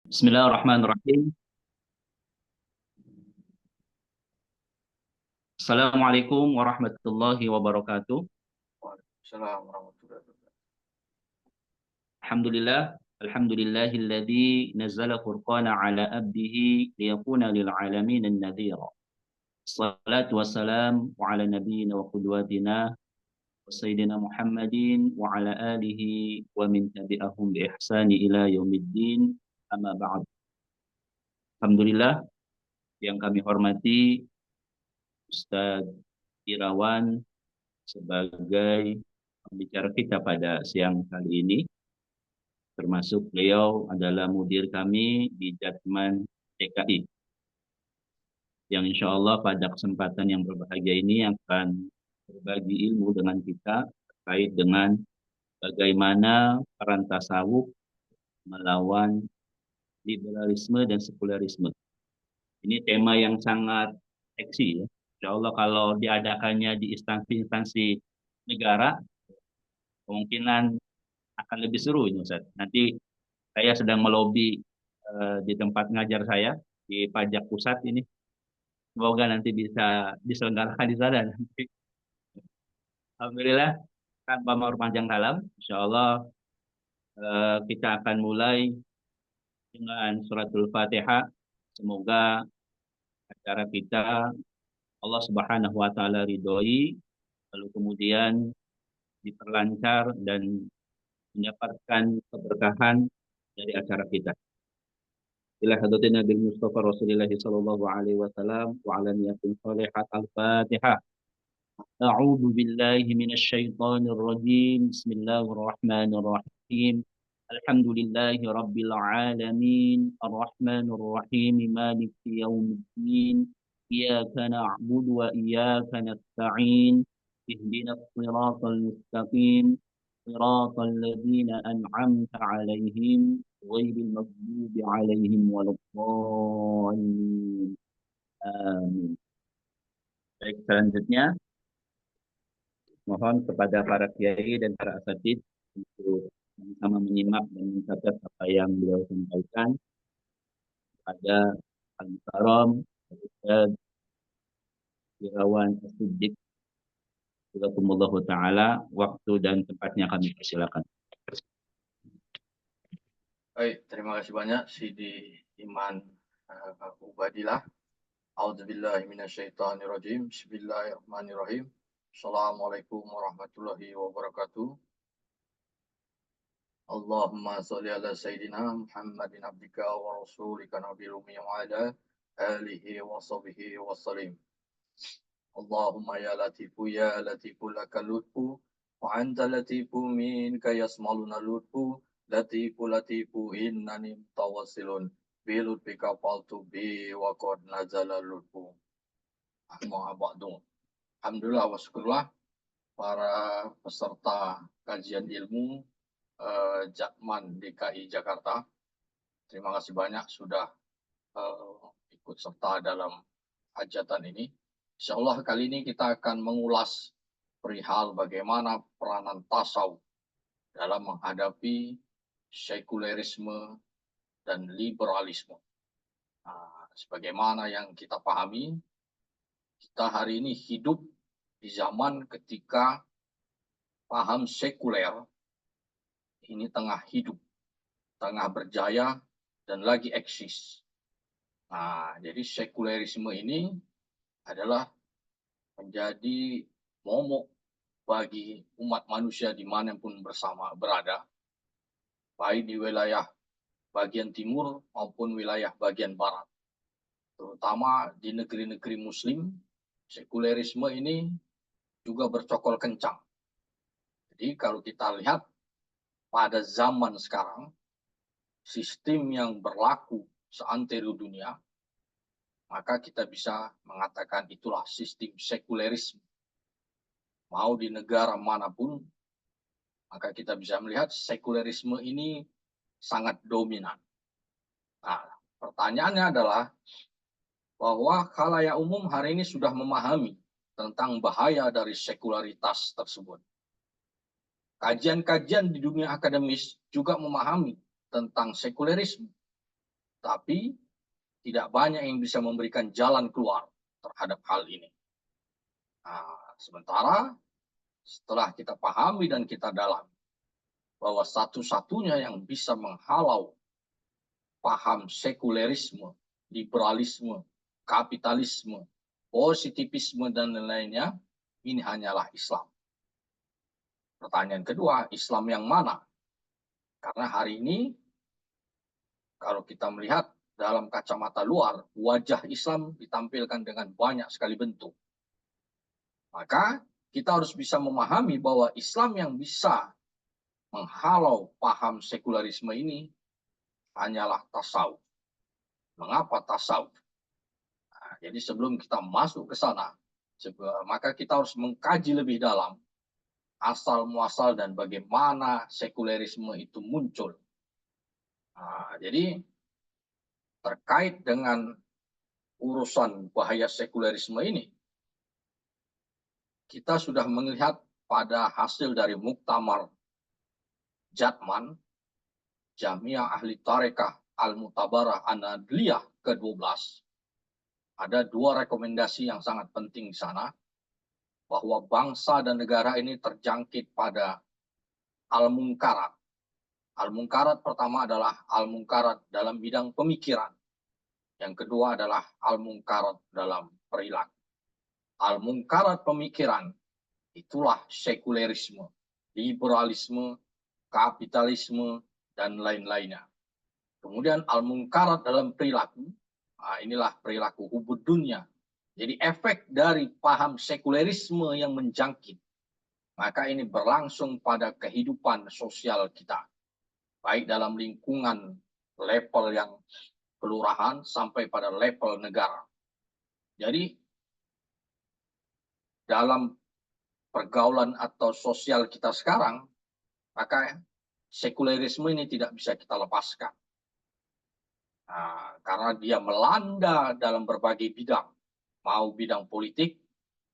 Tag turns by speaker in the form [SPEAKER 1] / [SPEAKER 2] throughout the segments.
[SPEAKER 1] Bismillahirrahmanirrahim. Assalamualaikum warahmatullahi wabarakatuh.
[SPEAKER 2] Waalaikumsalam warahmatullahi wabarakatuh.
[SPEAKER 1] Alhamdulillah, alhamdulillahilladzi nazzala furqana ala abdihi liyakuna lil alamin nadhira. Salatu wassalam wa ala nabiyyina wa qudwatina wa sayyidina Muhammadin wa ala alihi wa min tabi'ahum bi ihsani ila yaumiddin. Amma ba'd. Alhamdulillah yang kami hormati Ustaz Irawan sebagai pembicara kita pada siang kali ini, termasuk beliau adalah mudir kami di Jatman DKI, yang insya Allah pada kesempatan yang berbahagia ini akan berbagi ilmu dengan kita terkait dengan bagaimana peran tasawuf melawan liberalisme dan sekularisme. Ini tema yang sangat seksi ya. Insya Allah kalau diadakannya di instansi-instansi negara, kemungkinan akan lebih seru ini Ustaz. Nanti saya sedang melobi di tempat ngajar saya di pajak pusat ini. Semoga nanti bisa diselenggarakan di sana nanti. Alhamdulillah, tanpa panjang dalam, insya Allah kita akan mulai dengan suratul Fatihah. Semoga acara kita Allah Subhanahu wa taala ridhoi, lalu kemudian diperlancar dan mendapatkan keberkahan dari acara kita. إلى حضرة النبي المصطفى رسول الله صلى الله عليه وسلم وعلى نية صالحة. الفاتحة. أعوذ بالله من الشيطان الرجيم. بسم الله الرحمن الرحيم. الحمد لله رب العالمين الرحمن الرحيم مالك يوم الدين إياك نعبد وإياك نستعين اهدنا الصراط المستقيم صراط الذين أنعمت عليهم غير المغضوب عليهم ولا الضالين. Amin. Baik, selanjutnya mohon kepada para kiai dan para asatidz untuk sama-sama menyimak dan mencatat apa yang beliau sampaikan. Pada Al-Mukarram Ustaz Irawan As-Siddiq, Jazakumullah taala, waktu dan tempatnya kami persilakan.
[SPEAKER 2] Baik, terima kasih banyak Sidi Iman Ubadillah. A'udzubillahi minasyaitonirrajim. Bismillahirrahmanirrahim. Assalamualaikum warahmatullahi wabarakatuh. Allahumma sholli ala Sayyidina Muhammadin abdika wa rasulika nabil ummi wa ala alihi wa sahbihi wa sallim. Allahumma ya latifu lakal lutfu wa anta latifu minka yasmaluna lutfu latifu innani mutawassilun bilutfika faltu bi wa qad nazala lutfu. Amma ba'du. Alhamdulillah wa syukurlah para peserta kajian ilmu Jatman DKI Jakarta. Terima kasih banyak sudah ikut serta dalam hajatan ini. Insya Allah kali ini kita akan mengulas perihal bagaimana peranan tasawuf dalam menghadapi sekulerisme dan liberalisme. Nah, sebagaimana yang kita pahami, kita hari ini hidup di zaman ketika paham sekuler ini tengah hidup, tengah berjaya, dan lagi eksis. Nah, jadi sekulerisme ini adalah menjadi momok bagi umat manusia dimanapun bersama berada, baik di wilayah bagian timur maupun wilayah bagian barat. Terutama di negeri-negeri muslim, sekulerisme ini juga bercokol kencang. Jadi kalau kita lihat pada zaman sekarang, sistem yang berlaku seantero dunia, maka kita bisa mengatakan itulah sistem sekulerisme. Mau di negara manapun, maka kita bisa melihat sekulerisme ini sangat dominan. Nah, pertanyaannya adalah bahwa khalayak umum hari ini sudah memahami tentang bahaya dari sekularitas tersebut. Kajian-kajian di dunia akademis juga memahami tentang sekulerisme. tapi tidak banyak yang bisa memberikan jalan keluar terhadap hal ini. Nah, sementara setelah kita pahami dan kita dalami bahwa satu-satunya yang bisa menghalau paham sekulerisme, liberalisme, kapitalisme, positivisme, dan lain-lainnya, ini hanyalah Islam. Pertanyaan kedua, Islam yang mana? Karena hari ini, kalau kita melihat dalam kacamata luar, wajah Islam ditampilkan dengan banyak sekali bentuk. Maka kita harus bisa memahami bahwa Islam yang bisa menghalau paham sekularisme ini hanyalah tasawuf. Mengapa tasawuf? Nah, jadi sebelum kita masuk ke sana, maka kita harus mengkaji lebih dalam asal muasal dan bagaimana sekulerisme itu muncul. Nah, jadi terkait dengan urusan bahaya sekulerisme ini, kita sudah melihat pada hasil dari Muktamar Jatman, Jamiah Ahli Tarekah Al-Mutabarah An-Nadliyah ke-12, ada dua rekomendasi yang sangat penting di sana, bahwa bangsa dan negara ini terjangkit pada al-munkarat. Al-munkarat pertama adalah al-munkarat dalam bidang pemikiran. Yang kedua adalah al-munkarat dalam perilaku. Al-munkarat pemikiran, itulah sekulerisme, liberalisme, kapitalisme, dan lain-lainnya. Kemudian al-munkarat dalam perilaku, inilah perilaku hubud dunia. Jadi efek dari paham sekulerisme yang menjangkit, maka ini berlangsung pada kehidupan sosial kita, baik dalam lingkungan level yang kelurahan sampai pada level negara. Jadi dalam pergaulan atau sosial kita sekarang, maka sekulerisme ini tidak bisa kita lepaskan. Nah, karena dia melanda dalam berbagai bidang, mau bidang politik,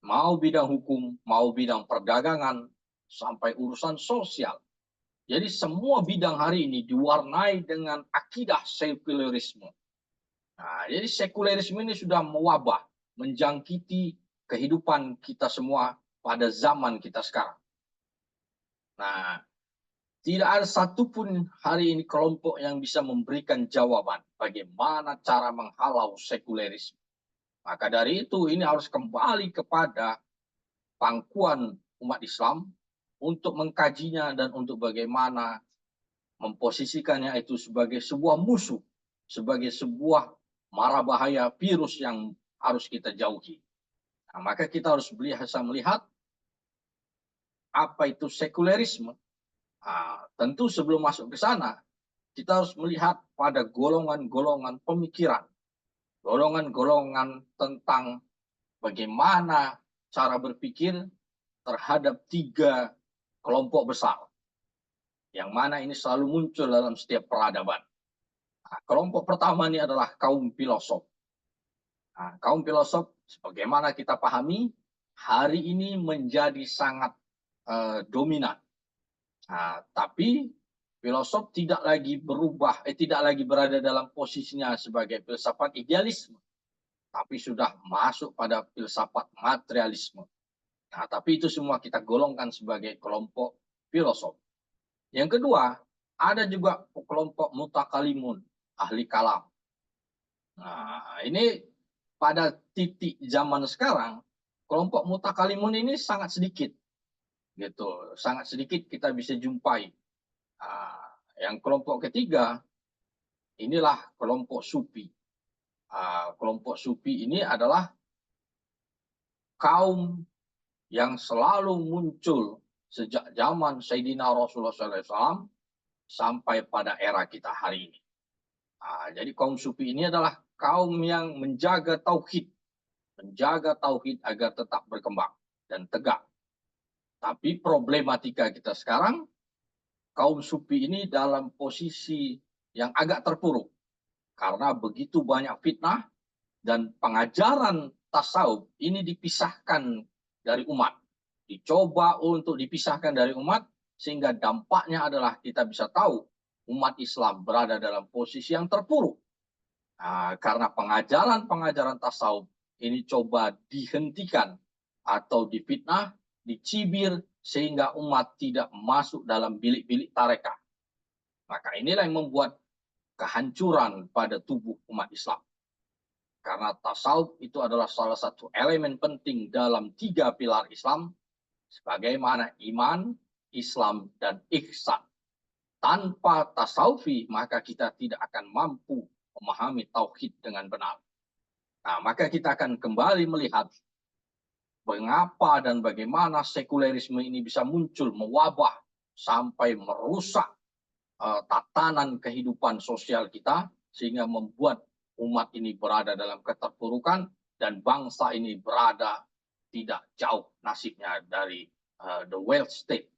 [SPEAKER 2] mau bidang hukum, mau bidang perdagangan, sampai urusan sosial. Jadi semua bidang hari ini diwarnai dengan akidah sekulerisme. Nah, jadi sekulerisme ini sudah mewabah, menjangkiti kehidupan kita semua pada zaman kita sekarang. Nah, tidak ada satupun hari ini kelompok yang bisa memberikan jawaban bagaimana cara menghalau sekulerisme. Maka dari itu ini harus kembali kepada pangkuan umat Islam untuk mengkajinya dan untuk bagaimana memposisikannya itu sebagai sebuah musuh, sebagai sebuah mara bahaya virus yang harus kita jauhi. Nah, maka kita harus bisa melihat apa itu sekulerisme. Nah, tentu sebelum masuk ke sana, kita harus melihat pada golongan-golongan pemikiran, golongan-golongan tentang bagaimana cara berpikir terhadap tiga kelompok besar, yang mana ini selalu muncul dalam setiap peradaban. Nah, kelompok pertama ini adalah kaum filosof. Nah, kaum filosof, sebagaimana kita pahami, hari ini menjadi sangat dominan. Nah, tapi filosof tidak lagi tidak lagi berada dalam posisinya sebagai filsafat idealisme, tapi sudah masuk pada filsafat materialisme. Nah, tapi itu semua kita golongkan sebagai kelompok filosof. Yang kedua, ada juga kelompok mutakalimun, ahli kalam. Nah, ini pada titik zaman sekarang, kelompok mutakalimun ini sangat sedikit. Gitu, sangat sedikit kita bisa jumpai. Yang kelompok ketiga, inilah kelompok sufi. Kelompok sufi ini adalah kaum yang selalu muncul sejak zaman Sayyidina Rasulullah SAW sampai pada era kita hari ini. Jadi kaum sufi ini adalah kaum yang menjaga tauhid agar tetap berkembang dan tegak. Tapi problematika kita sekarang, kaum sufi ini dalam posisi yang agak terpuruk karena begitu banyak fitnah dan pengajaran tasawuf ini dipisahkan dari umat. Dicoba untuk dipisahkan dari umat, sehingga dampaknya adalah kita bisa tahu umat Islam berada dalam posisi yang terpuruk. Karena pengajaran-pengajaran tasawuf ini coba dihentikan atau difitnah, dicibir, sehingga umat tidak masuk dalam bilik-bilik tarekat. Maka inilah yang membuat kehancuran pada tubuh umat Islam. Karena tasawuf itu adalah salah satu elemen penting dalam 3 pilar Islam, sebagaimana iman, Islam, dan ihsan. Tanpa tasawufi, maka kita tidak akan mampu memahami tauhid dengan benar. Maka kita akan kembali melihat mengapa dan bagaimana sekulerisme ini bisa muncul, mewabah, sampai merusak tatanan kehidupan sosial kita, sehingga membuat umat ini berada dalam keterpurukan, dan bangsa ini berada tidak jauh nasibnya dari the wealth state,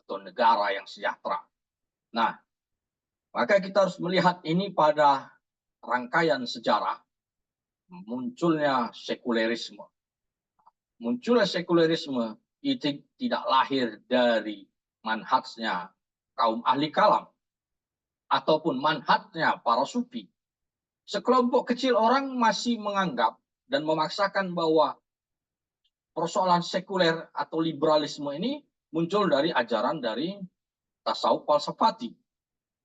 [SPEAKER 2] atau negara yang sejahtera. Nah, maka kita harus melihat ini pada rangkaian sejarah munculnya sekulerisme. Munculnya sekulerisme itu tidak lahir dari manhajnya kaum ahli kalam ataupun manhajnya para sufi. Sekelompok kecil orang masih menganggap dan memaksakan bahwa persoalan sekuler atau liberalisme ini muncul dari ajaran dari tasawuf falsafati,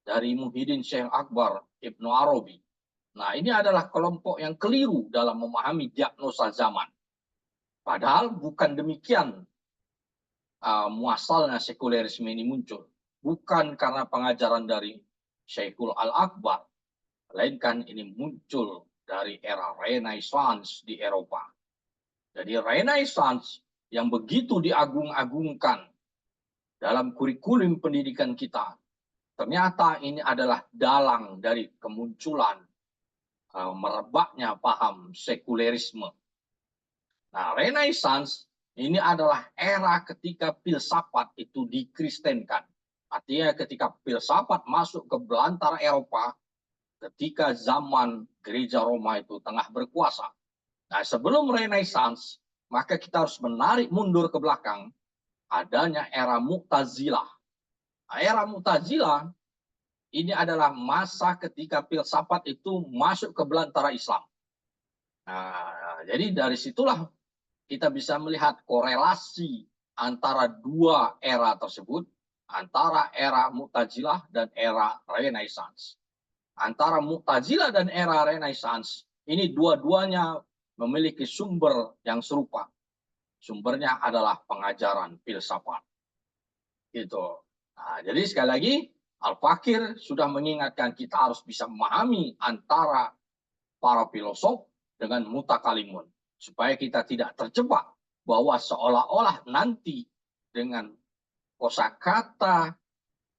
[SPEAKER 2] dari Muhyiddin Syekh Akbar Ibnu Arabi. Nah, ini adalah kelompok yang keliru dalam memahami diagnosa zaman. Padahal bukan demikian muasalnya sekulerisme ini muncul. Bukan karena pengajaran dari Syekhul Al-Akbar, melainkan ini muncul dari era Renaissance di Eropa. Jadi Renaissance yang begitu diagung-agungkan dalam kurikulum pendidikan kita, ternyata ini adalah dalang dari kemunculan merebaknya paham sekulerisme. Nah, Renaissance ini adalah era ketika filsafat itu dikristenkan. Artinya ketika filsafat masuk ke belantara Eropa, ketika zaman gereja Roma itu tengah berkuasa. Nah, sebelum Renaissance, maka kita harus menarik mundur ke belakang, adanya era Mu'tazilah. Nah, era Mu'tazilah ini adalah masa ketika filsafat itu masuk ke belantara Islam. Nah, jadi dari situlah kita bisa melihat korelasi antara dua era tersebut, antara era Mu'tazilah dan era Renaissance. Antara Mu'tazilah dan era Renaissance, ini dua-duanya memiliki sumber yang serupa. Sumbernya adalah pengajaran filsafat. Gitu. Nah, jadi sekali lagi, Al-Fakir sudah mengingatkan kita harus bisa memahami antara para filosof dengan mutakalimun, supaya kita tidak terjebak bahwa seolah-olah nanti dengan kosakata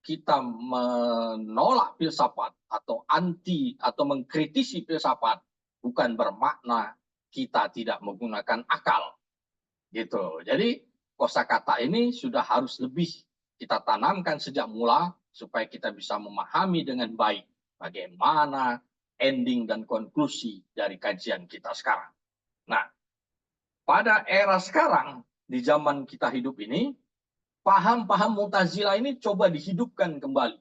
[SPEAKER 2] kita menolak filsafat atau anti atau mengkritisi filsafat bukan bermakna kita tidak menggunakan akal. Gitu. Jadi kosakata ini sudah harus lebih kita tanamkan sejak mula supaya kita bisa memahami dengan baik bagaimana ending dan konklusi dari kajian kita sekarang. Nah, pada era sekarang, di zaman kita hidup ini, paham-paham Mu'tazilah ini coba dihidupkan kembali.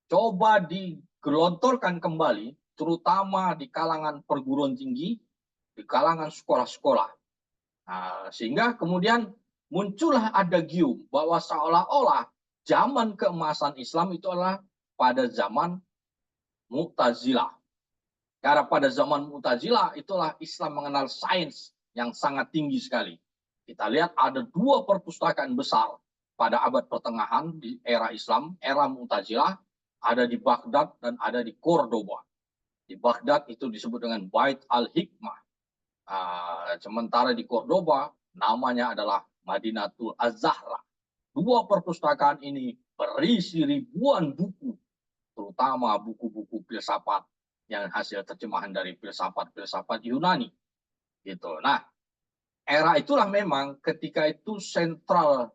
[SPEAKER 2] Coba digelontorkan kembali, terutama di kalangan perguruan tinggi, di kalangan sekolah-sekolah. Nah, sehingga kemudian muncullah adagium bahwa seolah-olah zaman keemasan Islam itu adalah pada zaman Mu'tazilah. Karena pada zaman Mu'tazilah itulah Islam mengenal sains yang sangat tinggi sekali. Kita lihat ada dua perpustakaan besar pada abad pertengahan di era Islam, era Mu'tazilah, ada di Baghdad dan ada di Cordoba. Di Baghdad itu disebut dengan Bait al-Hikmah. Sementara di Cordoba namanya adalah Madinatul Az-Zahra. Dua perpustakaan ini berisi ribuan buku, terutama buku-buku filsafat yang hasil terjemahan dari filsafat-filsafat Yunani. Gitu. Nah, era itulah memang ketika itu sentral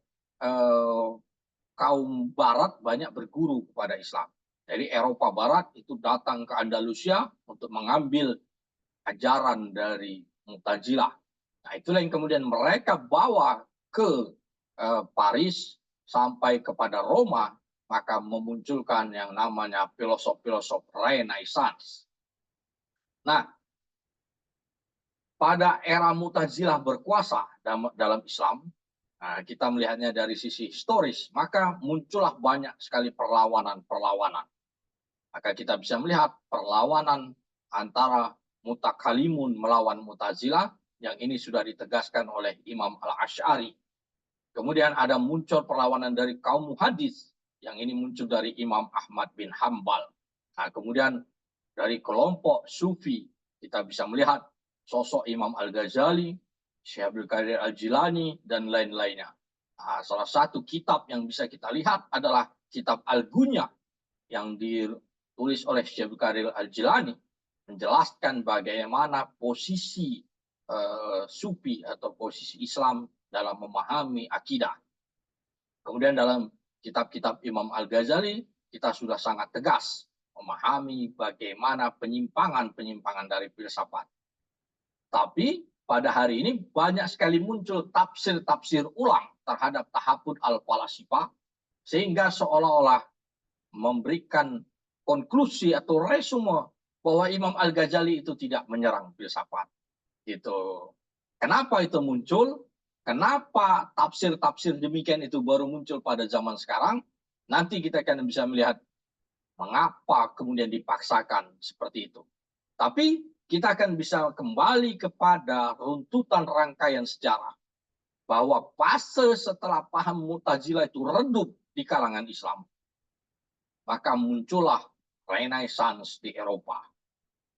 [SPEAKER 2] kaum Barat banyak berguru kepada Islam. Jadi Eropa Barat itu datang ke Andalusia untuk mengambil ajaran dari Mu'tazilah. Nah, itulah yang kemudian mereka bawa ke Paris sampai kepada Roma, maka memunculkan yang namanya filosof-filosof Renaissance. Nah, pada era Mu'tazilah berkuasa dalam Islam, nah, kita melihatnya dari sisi historis, maka muncullah banyak sekali perlawanan-perlawanan. Maka kita bisa melihat perlawanan antara mutakalimun melawan Mu'tazilah, yang ini sudah ditegaskan oleh Imam Al-Asy'ari. Kemudian ada muncul perlawanan dari kaum muhadis, yang ini muncul dari Imam Ahmad bin Hambal. Nah, kemudian dari kelompok Sufi, kita bisa melihat sosok Imam Al-Ghazali, Syekh Abdul Qadir Al-Jilani, dan lain-lainnya. Nah, salah satu kitab yang bisa kita lihat adalah kitab Al-Gunya, yang ditulis oleh Syekh Abdul Qadir Al-Jilani, menjelaskan bagaimana posisi Sufi atau posisi Islam dalam memahami akidah. Kemudian dalam kitab-kitab Imam Al-Ghazali, kita sudah sangat tegas memahami bagaimana penyimpangan-penyimpangan dari filsafat. Tapi pada hari ini banyak sekali muncul tafsir-tafsir ulang terhadap tahapud al-falasifah, sehingga seolah-olah memberikan konklusi atau resume bahwa Imam Al-Ghazali itu tidak menyerang filsafat. Gitu. Kenapa itu muncul? Kenapa tafsir-tafsir demikian itu baru muncul pada zaman sekarang? Nanti kita akan bisa melihat mengapa kemudian dipaksakan seperti itu. Tapi kita akan bisa kembali kepada runtutan rangkaian sejarah, bahwa fase setelah paham Mu'tazilah itu redup di kalangan Islam, maka muncullah Renaissance di Eropa.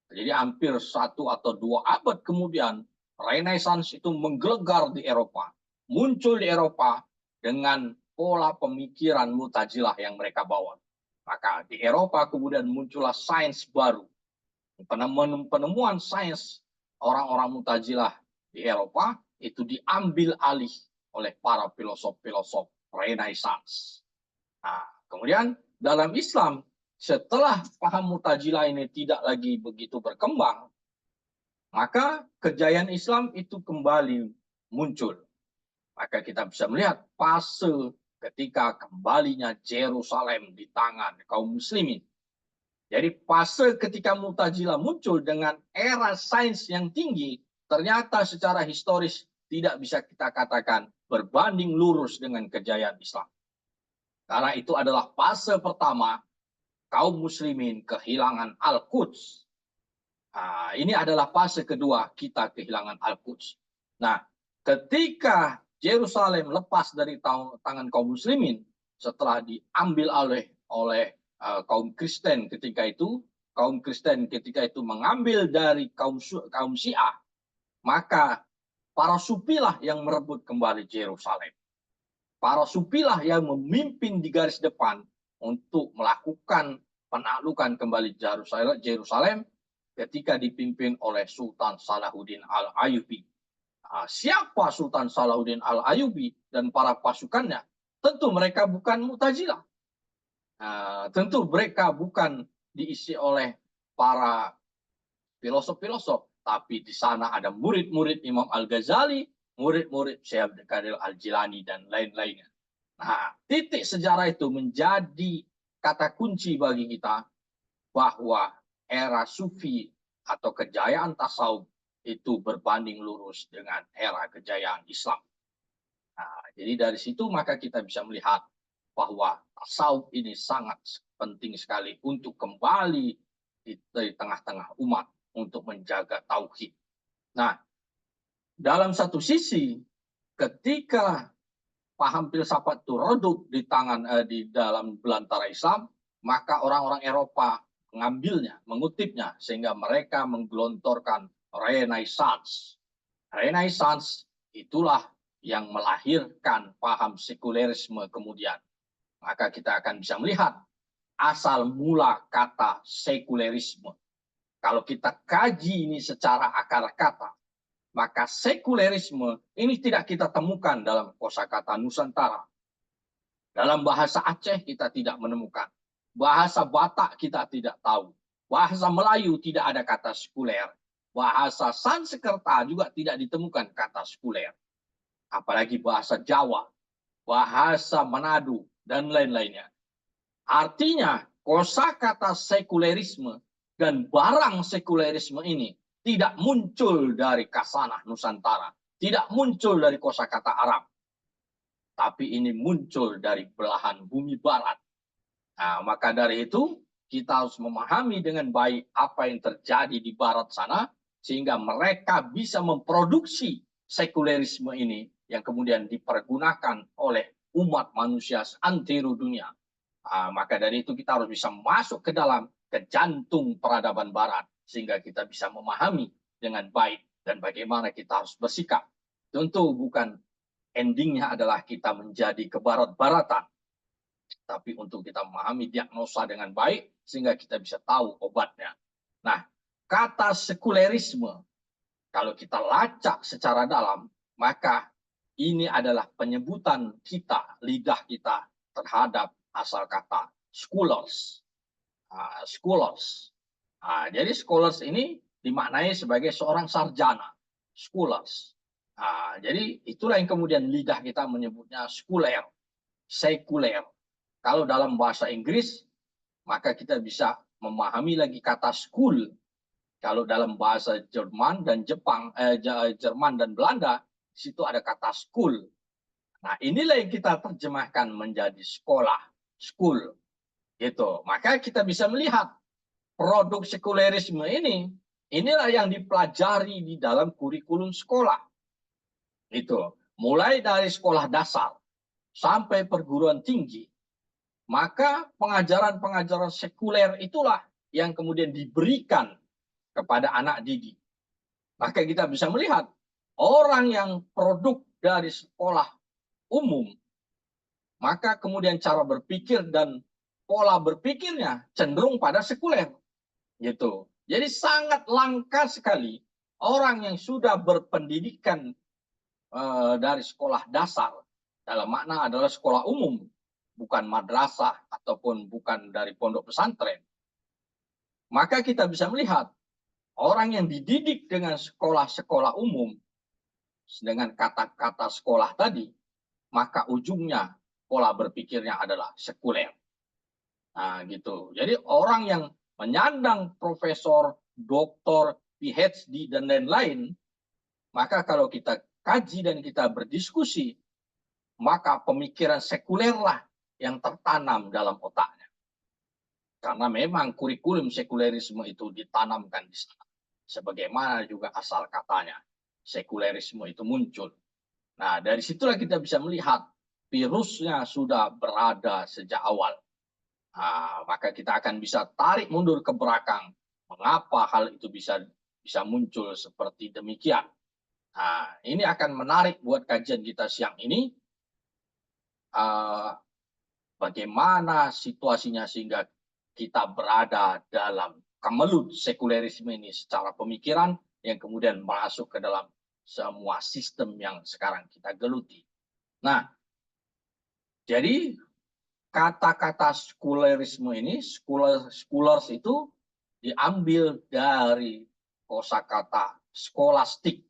[SPEAKER 2] Jadi hampir 1 atau 2 abad kemudian, Renaissance itu menggelegar di Eropa. Muncul di Eropa dengan pola pemikiran Mu'tazilah yang mereka bawa. Maka di Eropa kemudian muncullah sains baru. Penemuan sains orang-orang Mu'tazilah di Eropa itu diambil alih oleh para filosof-filosof Renaissance. Nah, kemudian dalam Islam, setelah paham Mu'tazilah ini tidak lagi begitu berkembang, maka kejayaan Islam itu kembali muncul. Maka kita bisa melihat fase ketika kembalinya Yerusalem di tangan kaum muslimin. Jadi fase ketika Mu'tazilah muncul dengan era sains yang tinggi, ternyata secara historis tidak bisa kita katakan berbanding lurus dengan kejayaan Islam. Karena itu adalah fase pertama kaum muslimin kehilangan Al-Quds. Nah, ini adalah fase kedua kita kehilangan Al-Quds. Nah, ketika Yerusalem lepas dari tangan kaum muslimin setelah diambil oleh kaum Kristen ketika itu, kaum Kristen ketika itu mengambil dari kaum Syiah, maka para sufilah yang merebut kembali Yerusalem. Para sufilah yang memimpin di garis depan untuk melakukan penaklukan kembali Yerusalem ketika dipimpin oleh Sultan Salahuddin Al-Ayyubi. Siapa Sultan Salahuddin Al-Ayyubi dan para pasukannya? Tentu mereka bukan Mu'tazilah. Tentu mereka bukan diisi oleh para filosof-filosof, tapi di sana ada murid-murid Imam Al-Ghazali, murid-murid Syekh Abdul Qadir Al-Jilani, dan lain-lainnya. Nah, titik sejarah itu menjadi kata kunci bagi kita bahwa era Sufi atau kejayaan tasawuf itu berbanding lurus dengan era kejayaan Islam. Nah, jadi dari situ maka kita bisa melihat bahwa tasawuf ini sangat penting sekali untuk kembali di tengah-tengah umat untuk menjaga tauhid. Nah, dalam satu sisi, ketika paham filsafat itu redup di dalam belantara Islam, maka orang-orang Eropa mengambilnya, mengutipnya, sehingga mereka menggelontorkan Renaissance. Renaissance itulah yang melahirkan paham sekulerisme kemudian. Maka kita akan bisa melihat asal mula kata sekulerisme. Kalau kita kaji ini secara akar kata, maka sekulerisme ini tidak kita temukan dalam kosakata Nusantara. Dalam bahasa Aceh kita tidak menemukan. Bahasa Batak kita tidak tahu. Bahasa Melayu tidak ada kata sekuler. Bahasa Sanskerta juga tidak ditemukan kata sekuler. Apalagi bahasa Jawa, bahasa Manado, dan lain-lainnya. Artinya kosakata sekulerisme dan barang sekulerisme ini tidak muncul dari kasanah Nusantara, tidak muncul dari kosakata Arab, tapi ini muncul dari belahan bumi barat. Nah, maka dari itu kita harus memahami dengan baik apa yang terjadi di barat sana, sehingga mereka bisa memproduksi sekulerisme ini yang kemudian dipergunakan oleh umat manusia seantero dunia. Nah, maka dari itu kita harus bisa masuk ke jantung peradaban barat, sehingga kita bisa memahami dengan baik dan bagaimana kita harus bersikap. Tentu bukan endingnya adalah kita menjadi kebarat-baratan, tapi untuk kita memahami diagnosa dengan baik sehingga kita bisa tahu obatnya. Nah, kata sekulerisme kalau kita lacak secara dalam, maka ini adalah penyebutan kita, lidah kita terhadap asal kata scholars. Scholars. Jadi scholars ini dimaknai sebagai seorang sarjana, scholars. Jadi itulah yang kemudian lidah kita menyebutnya sekuler, sekuler. Kalau dalam bahasa Inggris, maka kita bisa memahami lagi kata school. Kalau dalam bahasa Jerman dan Jerman dan Belanda, di situ ada kata school. Nah, inilah yang kita terjemahkan menjadi sekolah, school. Gitu. Maka kita bisa melihat produk sekulerisme ini, inilah yang dipelajari di dalam kurikulum sekolah. Itu mulai dari sekolah dasar sampai perguruan tinggi, maka pengajaran-pengajaran sekuler itulah yang kemudian diberikan kepada anak didik. Maka kita bisa melihat orang yang produk dari sekolah umum, maka kemudian cara berpikir dan pola berpikirnya cenderung pada sekuler. Gitu. Jadi sangat langka sekali orang yang sudah berpendidikan dari sekolah dasar, dalam makna adalah sekolah umum, bukan madrasah ataupun bukan dari pondok pesantren. Maka kita bisa melihat orang yang dididik dengan sekolah-sekolah umum, dengan kata-kata sekolah tadi, maka ujungnya pola berpikirnya adalah sekuler. Nah, gitu. Jadi orang yang menyandang profesor, doktor, PhD, dan lain-lain, maka kalau kita kaji dan kita berdiskusi, maka pemikiran sekulerlah yang tertanam dalam otaknya. Karena memang kurikulum sekulerisme itu ditanamkan di sana. Sebagaimana juga asal katanya, sekulerisme itu muncul. Nah, dari situlah kita bisa melihat virusnya sudah berada sejak awal. Maka kita akan bisa tarik mundur ke belakang mengapa hal itu bisa muncul seperti demikian. Ini akan menarik buat kajian kita siang ini. Bagaimana situasinya sehingga kita berada dalam kemelut sekulerisme ini secara pemikiran yang kemudian masuk ke dalam semua sistem yang sekarang kita geluti. Nah, jadi kata-kata sekulerisme ini, scholars itu diambil dari kosakata skolastik.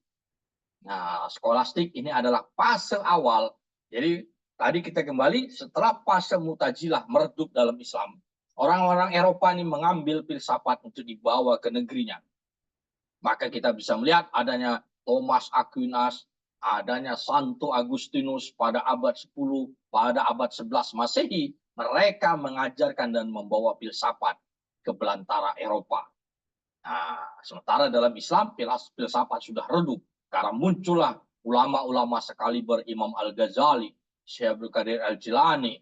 [SPEAKER 2] Nah, skolastik ini adalah fase awal. Jadi tadi kita kembali setelah fase Mu'tazilah meredup dalam Islam, orang-orang Eropa ini mengambil filsafat untuk dibawa ke negerinya. Maka kita bisa melihat adanya Thomas Aquinas, adanya Santo Agustinus pada abad 10, pada abad 11 Masehi, mereka mengajarkan dan membawa filsafat ke belantara Eropa. Sementara dalam Islam filsafat sudah redup karena muncullah ulama-ulama sekaliber Imam Al-Ghazali, Syekh Abdul Qadir Al-Jilani,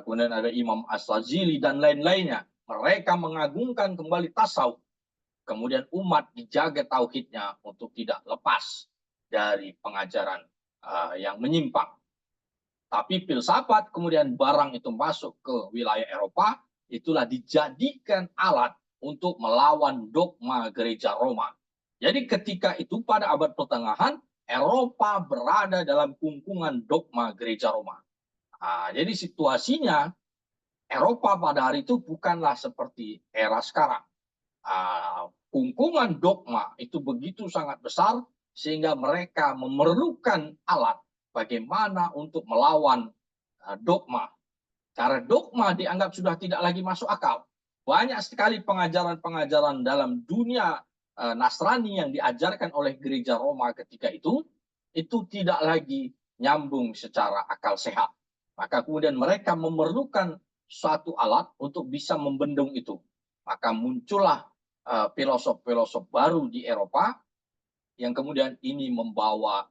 [SPEAKER 2] kemudian ada Imam As-Lazili dan lain-lainnya. Mereka mengagungkan kembali tasawuf. Kemudian umat dijaga tauhidnya untuk tidak lepas dari pengajaran yang menyimpang. Tapi filsafat kemudian barang itu masuk ke wilayah Eropa, itulah dijadikan alat untuk melawan dogma gereja Roma. Jadi ketika itu pada abad pertengahan, Eropa berada dalam kungkungan dogma gereja Roma. Jadi situasinya Eropa pada hari itu bukanlah seperti era sekarang. Kungkungan dogma itu begitu sangat besar sehingga mereka memerlukan alat bagaimana untuk melawan dogma. Karena dogma dianggap sudah tidak lagi masuk akal. banyak sekali pengajaran-pengajaran dalam dunia Nasrani yang diajarkan oleh gereja Roma ketika itu tidak lagi nyambung secara akal sehat. Maka kemudian mereka memerlukan suatu alat untuk bisa membendung itu. Maka muncullah filosof-filosof baru di Eropa yang kemudian ini membawa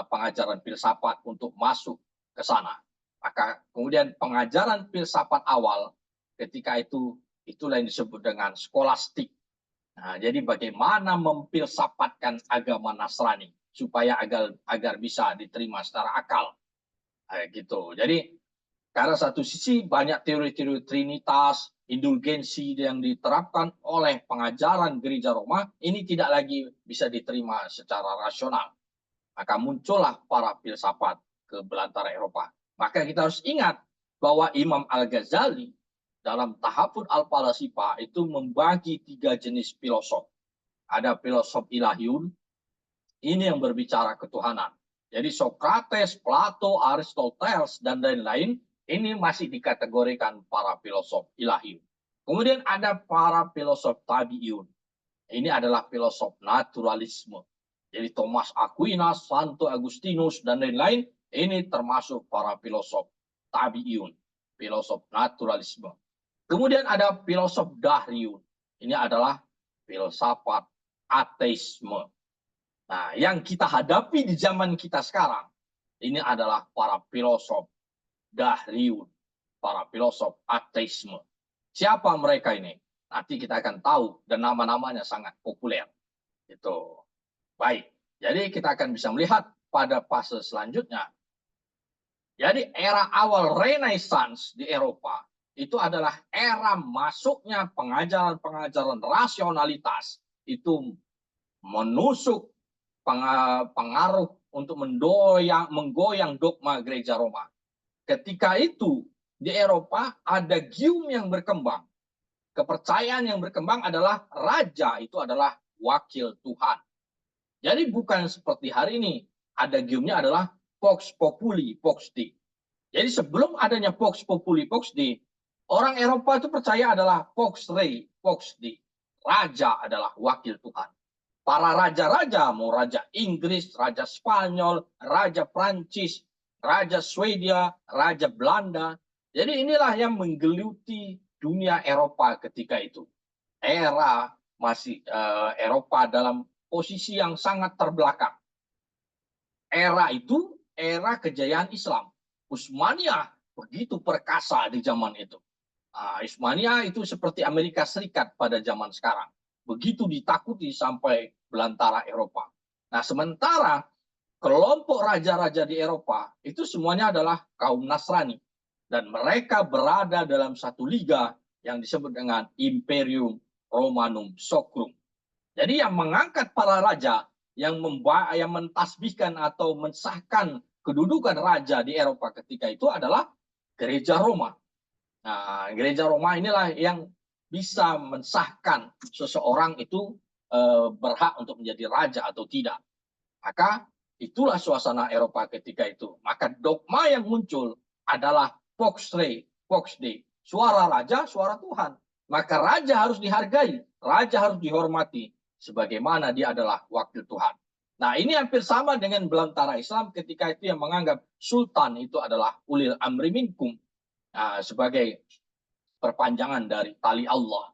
[SPEAKER 2] pengajaran filsafat untuk masuk ke sana. Maka kemudian pengajaran filsafat awal ketika itu, itulah yang disebut dengan skolastik. Nah, jadi bagaimana memfilsafatkan agama Nasrani supaya agar bisa diterima secara akal. Gitu. Jadi karena satu sisi banyak teori-teori Trinitas, indulgensi yang diterapkan oleh pengajaran gereja Roma, ini tidak lagi bisa diterima secara rasional. Maka muncullah para filsafat ke belantara Eropa. Maka kita harus ingat bahwa Imam Al-Ghazali dalam Tahafud Al-Falasifa itu membagi 3 jenis filosof. Ada filosof ilahiyun, ini yang berbicara ketuhanan. Jadi Socrates, Plato, Aristoteles, dan lain-lain, ini masih dikategorikan para filosof ilahiyun. Kemudian ada para filosof tabi'iyun. Ini adalah filosof naturalisme. Jadi Thomas Aquinas, Santo Agustinus, dan lain-lain, ini termasuk para filosof tabi'iyun, filosof naturalisme. Kemudian ada filosof dahriyun. Ini adalah filsafat ateisme. Nah, yang kita hadapi di zaman kita sekarang, ini adalah para filosof dahriyun, para filosof ateisme. Siapa mereka ini? Nanti kita akan tahu, dan nama-namanya sangat populer. Itu. Baik, jadi kita akan bisa melihat pada fase selanjutnya. Jadi era awal Renaissance di Eropa, itu adalah era masuknya pengajaran-pengajaran rasionalitas. Itu menusuk pengaruh untuk menggoyang dogma gereja Roma. Ketika itu di Eropa ada gium yang berkembang. Kepercayaan yang berkembang adalah raja itu adalah wakil Tuhan. Jadi bukan seperti hari ini. Ada giumnya adalah Vox Populi, Vox Dei. Jadi sebelum adanya Vox Populi, Vox Dei, orang Eropa itu percaya adalah Vox Rei, Vox Dei. Raja adalah wakil Tuhan. Para raja-raja, mau raja Inggris, raja Spanyol, raja Prancis, raja Swedia, raja Belanda. Jadi inilah yang menggeluti dunia Eropa ketika itu. Era masih Eropa dalam posisi yang sangat terbelakang. Era itu era kejayaan Islam. Utsmaniyah begitu perkasa di zaman itu. Utsmaniyah itu seperti Amerika Serikat pada zaman sekarang. Begitu ditakuti sampai belantara Eropa. Nah, sementara kelompok raja-raja di Eropa itu semuanya adalah kaum Nasrani. Dan mereka berada dalam satu liga yang disebut dengan Imperium Romanum Sacrum. Jadi yang mengangkat para raja, yang mentasbihkan atau mensahkan kedudukan raja di Eropa ketika itu adalah gereja Roma. Nah, gereja Roma inilah yang bisa mensahkan seseorang itu berhak untuk menjadi raja atau tidak. Maka itulah suasana Eropa ketika itu. Maka dogma yang muncul adalah Vox Rei, Vox Dei. Suara raja, suara Tuhan. Maka raja harus dihargai, raja harus dihormati, sebagaimana dia adalah wakil Tuhan. Nah, ini hampir sama dengan belantara Islam ketika itu yang menganggap sultan itu adalah ulil amri minkum, sebagai perpanjangan dari tali Allah.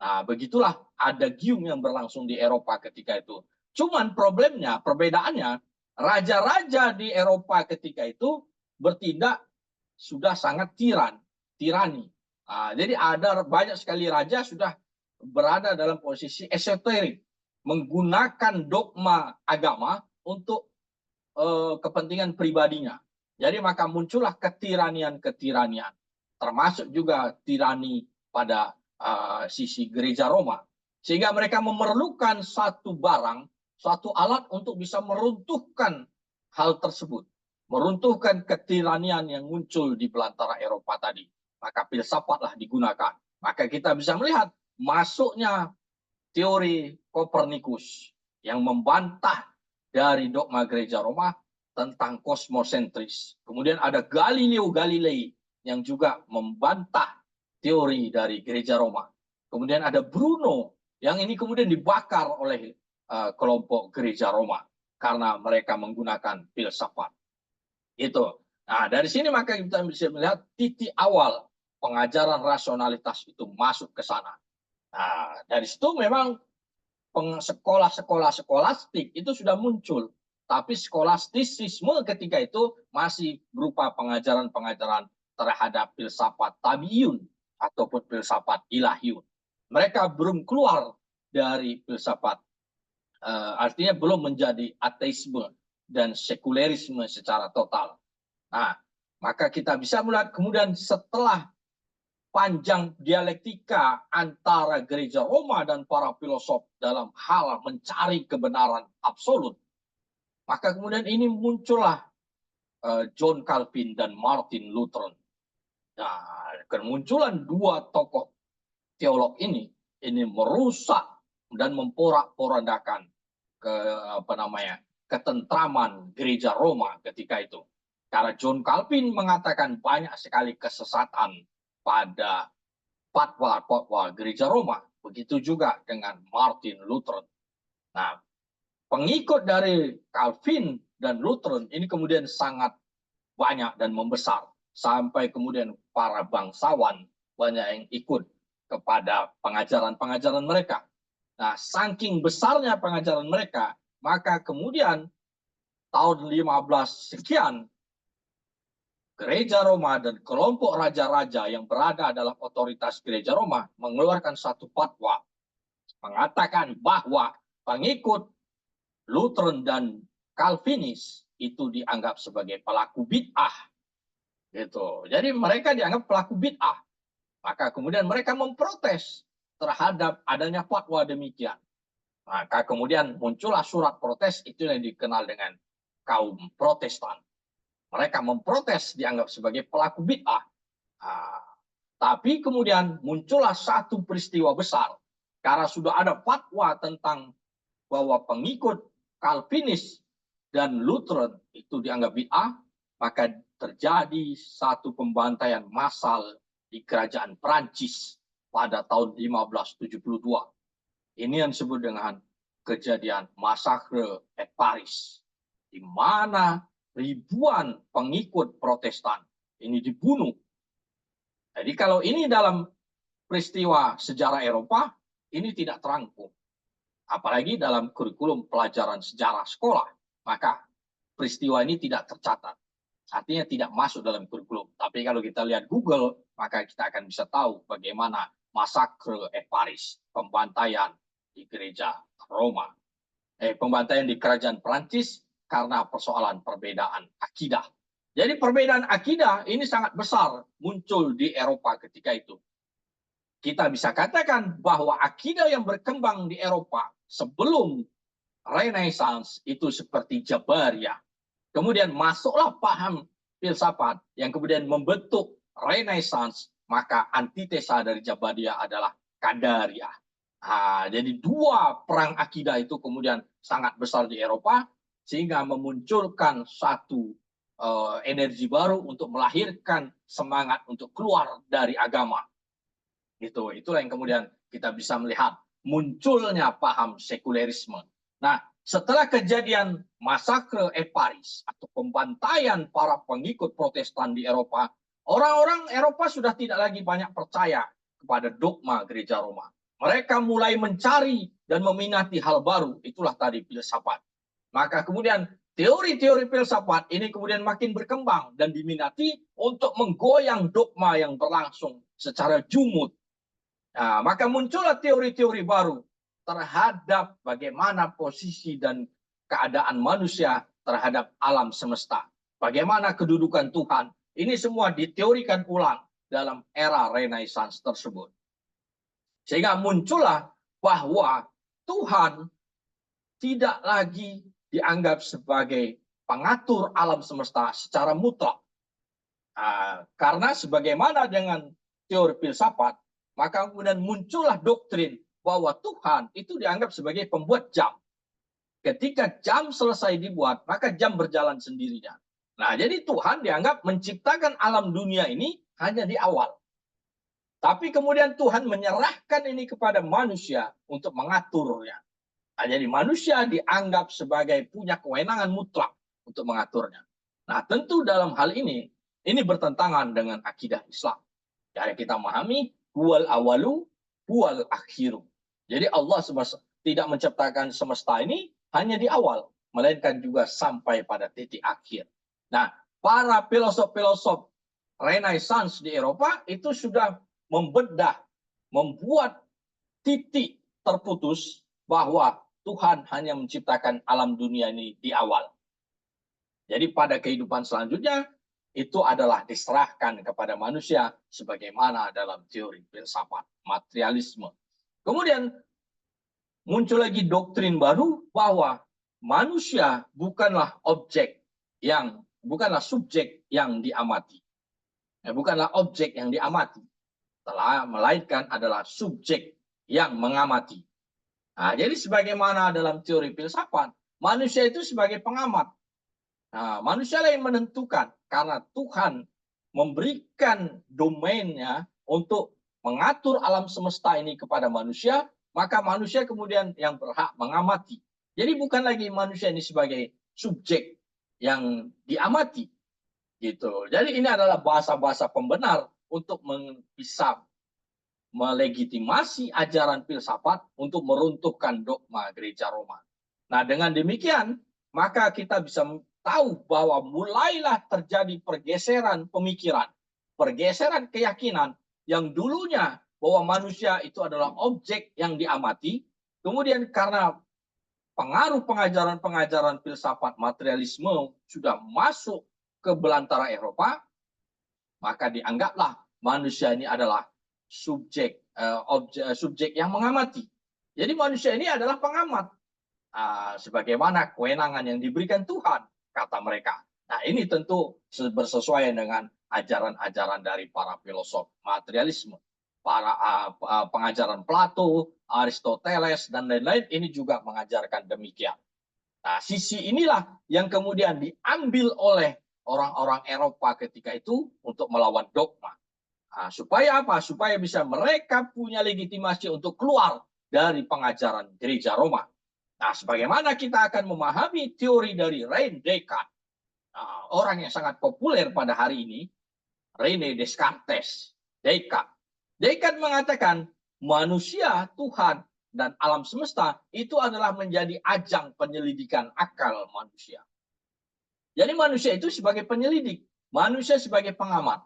[SPEAKER 2] Nah, begitulah ada gium yang berlangsung di Eropa ketika itu. Cuman problemnya, perbedaannya, raja-raja di Eropa ketika itu bertindak sudah sangat tirani. Jadi ada banyak sekali raja sudah berada dalam posisi esoterik, menggunakan dogma agama untuk kepentingan pribadinya. Jadi maka muncullah ketiranian, termasuk juga tirani pada sisi gereja Roma. Sehingga mereka memerlukan satu barang, suatu alat untuk bisa meruntuhkan hal tersebut. Meruntuhkan ketiranian yang muncul di belantara Eropa tadi. Maka filsafatlah digunakan. Maka kita bisa melihat masuknya teori Kopernikus yang membantah dari dogma gereja Roma tentang kosmosentris. Kemudian ada Galileo Galilei yang juga membantah teori dari gereja Roma. Kemudian ada Bruno, yang ini kemudian dibakar oleh kelompok gereja Roma karena mereka menggunakan filsafat. Itu. Nah, dari sini maka kita bisa melihat titik awal pengajaran rasionalitas itu masuk ke sana. Nah, dari situ memang sekolah-sekolah skolastik itu sudah muncul. Tapi skolastisisme ketika itu masih berupa pengajaran-pengajaran terhadap filsafat tabiun ataupun filsafat ilahiyun. Mereka belum keluar dari filsafat, artinya belum menjadi ateisme dan sekulerisme secara total. Nah, maka kita bisa melihat kemudian setelah panjang dialektika antara gereja Roma dan para filosof dalam hal mencari kebenaran absolut, maka kemudian ini muncullah John Calvin dan Martin Luther. Nah, kemunculan dua tokoh teolog ini merusak dan memporak-porandakan ketentraman gereja Roma ketika itu. Karena John Calvin mengatakan banyak sekali kesesatan pada fatwa-fatwa gereja Roma. Begitu juga dengan Martin Luther. Nah, pengikut dari Calvin dan Luther ini kemudian sangat banyak dan membesar. Sampai kemudian para bangsawan banyak yang ikut kepada pengajaran-pengajaran mereka. Nah, saking besarnya pengajaran mereka, maka kemudian tahun 15 sekian, gereja Roma dan kelompok raja-raja yang berada dalam otoritas gereja Roma mengeluarkan satu fatwa mengatakan bahwa pengikut Lutheran dan Calvinis itu dianggap sebagai pelaku bid'ah. Gitu. Jadi mereka dianggap pelaku bid'ah. Maka kemudian mereka memprotes terhadap adanya fatwa demikian. Maka kemudian muncullah surat protes, itu yang dikenal dengan kaum Protestan. Mereka memprotes dianggap sebagai pelaku bid'ah. Nah, tapi kemudian muncullah satu peristiwa besar. Karena sudah ada fatwa tentang bahwa pengikut Calvinis dan Lutheran itu dianggap bid'ah, maka terjadi satu pembantaian massal di kerajaan Prancis pada tahun 1572. Ini yang disebut dengan kejadian Massacre at Paris, di mana ribuan pengikut Protestan ini dibunuh. Jadi kalau ini dalam peristiwa sejarah Eropa, ini tidak terangkum. Apalagi dalam kurikulum pelajaran sejarah sekolah, maka peristiwa ini tidak tercatat. Artinya tidak masuk dalam kurikulum. Tapi kalau kita lihat Google, maka kita akan bisa tahu bagaimana Massacre at Paris, pembantaian di gereja Roma. Pembantaian di kerajaan Prancis karena persoalan perbedaan akidah. Jadi perbedaan akidah ini sangat besar muncul di Eropa ketika itu. Kita bisa katakan bahwa akidah yang berkembang di Eropa sebelum Renaissance itu seperti Jabariyah. Kemudian masuklah paham filsafat yang kemudian membentuk Renaissance, maka antitesa dari Jabariyah adalah Qadariyah. Jadi dua perang akidah itu kemudian sangat besar di Eropa, sehingga memunculkan satu energi baru untuk melahirkan semangat untuk keluar dari agama. Itulah yang kemudian kita bisa melihat munculnya paham sekulerisme. Nah, setelah kejadian Massacre at Paris atau pembantaian para pengikut Protestan di Eropa, orang-orang Eropa sudah tidak lagi banyak percaya kepada dogma gereja Roma. Mereka mulai mencari dan meminati hal baru, itulah tadi filsafat. Maka kemudian teori-teori filsafat ini kemudian makin berkembang dan diminati untuk menggoyang dogma yang berlangsung secara jumud. Nah, maka muncullah teori-teori baru terhadap bagaimana posisi dan keadaan manusia terhadap alam semesta. Bagaimana kedudukan Tuhan. Ini semua diteorikan ulang dalam era Renaissance tersebut. Sehingga muncullah bahwa Tuhan tidak lagi dianggap sebagai pengatur alam semesta secara mutlak. Karena sebagaimana dengan teori filsafat, maka kemudian muncullah doktrin bahwa Tuhan itu dianggap sebagai pembuat jam. Ketika jam selesai dibuat, maka jam berjalan sendirinya. Nah, jadi Tuhan dianggap menciptakan alam dunia ini hanya di awal. Tapi kemudian Tuhan menyerahkan ini kepada manusia untuk mengaturnya. Nah, jadi manusia dianggap sebagai punya kewenangan mutlak untuk mengaturnya. Nah, tentu dalam hal ini bertentangan dengan akidah Islam. Jadi kita memahami huwal awalu huwal akhiru. Jadi Allah tidak menciptakan semesta ini hanya di awal, melainkan juga sampai pada titik akhir. Nah, para filosof-filosof Renaissance di Eropa itu sudah membedah, membuat titik terputus bahwa Tuhan hanya menciptakan alam dunia ini di awal. Jadi pada kehidupan selanjutnya, itu adalah diserahkan kepada manusia sebagaimana dalam teori filsafat materialisme. Kemudian muncul lagi doktrin baru bahwa manusia bukanlah subjek yang diamati. Bukanlah objek yang diamati. Melainkan adalah subjek yang mengamati. Nah, jadi sebagaimana dalam teori filsafat, manusia itu sebagai pengamat. Nah, manusia yang menentukan karena Tuhan memberikan domainnya untuk mengatur alam semesta ini kepada manusia, maka manusia kemudian yang berhak mengamati. Jadi bukan lagi manusia ini sebagai subjek yang diamati. Gitu. Jadi ini adalah bahasa-bahasa pembenar untuk bisa melegitimasi ajaran filsafat untuk meruntuhkan dogma gereja Roma. Nah, dengan demikian, maka kita bisa tahu bahwa mulailah terjadi pergeseran pemikiran, pergeseran keyakinan yang dulunya bahwa manusia itu adalah objek yang diamati, kemudian karena pengaruh pengajaran-pengajaran filsafat materialisme sudah masuk ke belantara Eropa, maka dianggaplah manusia ini adalah subjek yang mengamati. Jadi manusia ini adalah pengamat. Sebagaimana kewenangan yang diberikan Tuhan, kata mereka. Nah, ini tentu bersesuaian dengan ajaran-ajaran dari para filosof materialisme. Para pengajaran Plato, Aristoteles, dan lain-lain ini juga mengajarkan demikian. Nah, sisi inilah yang kemudian diambil oleh orang-orang Eropa ketika itu untuk melawan dogma. Nah, supaya apa? Supaya bisa mereka punya legitimasi untuk keluar dari pengajaran gereja Roma. Nah, sebagaimana kita akan memahami teori dari René Descartes, orang yang sangat populer pada hari ini, René Descartes. Descartes mengatakan manusia, Tuhan, dan alam semesta itu adalah menjadi ajang penyelidikan akal manusia. Jadi manusia itu sebagai penyelidik, manusia sebagai pengamat.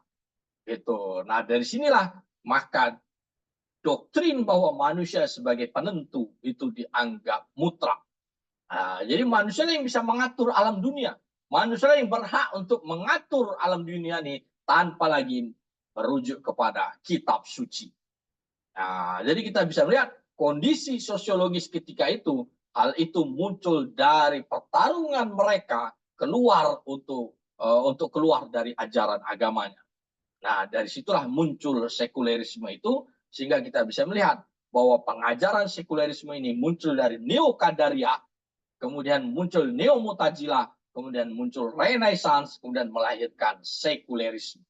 [SPEAKER 2] Gitu. Nah, dari sinilah maka doktrin bahwa manusia sebagai penentu itu dianggap mutlak. Jadi manusia yang bisa mengatur alam dunia. Manusia yang berhak untuk mengatur alam dunia ini tanpa lagi merujuk kepada kitab suci. Jadi kita bisa melihat kondisi sosiologis ketika itu, hal itu muncul dari pertarungan mereka keluar untuk keluar dari ajaran agamanya. Nah, dari situlah muncul sekulerisme itu, sehingga kita bisa melihat bahwa pengajaran sekulerisme ini muncul dari Neo-Qadariyah, kemudian muncul Neo-Mu'tazilah, kemudian muncul Renaissance, kemudian melahirkan sekulerisme.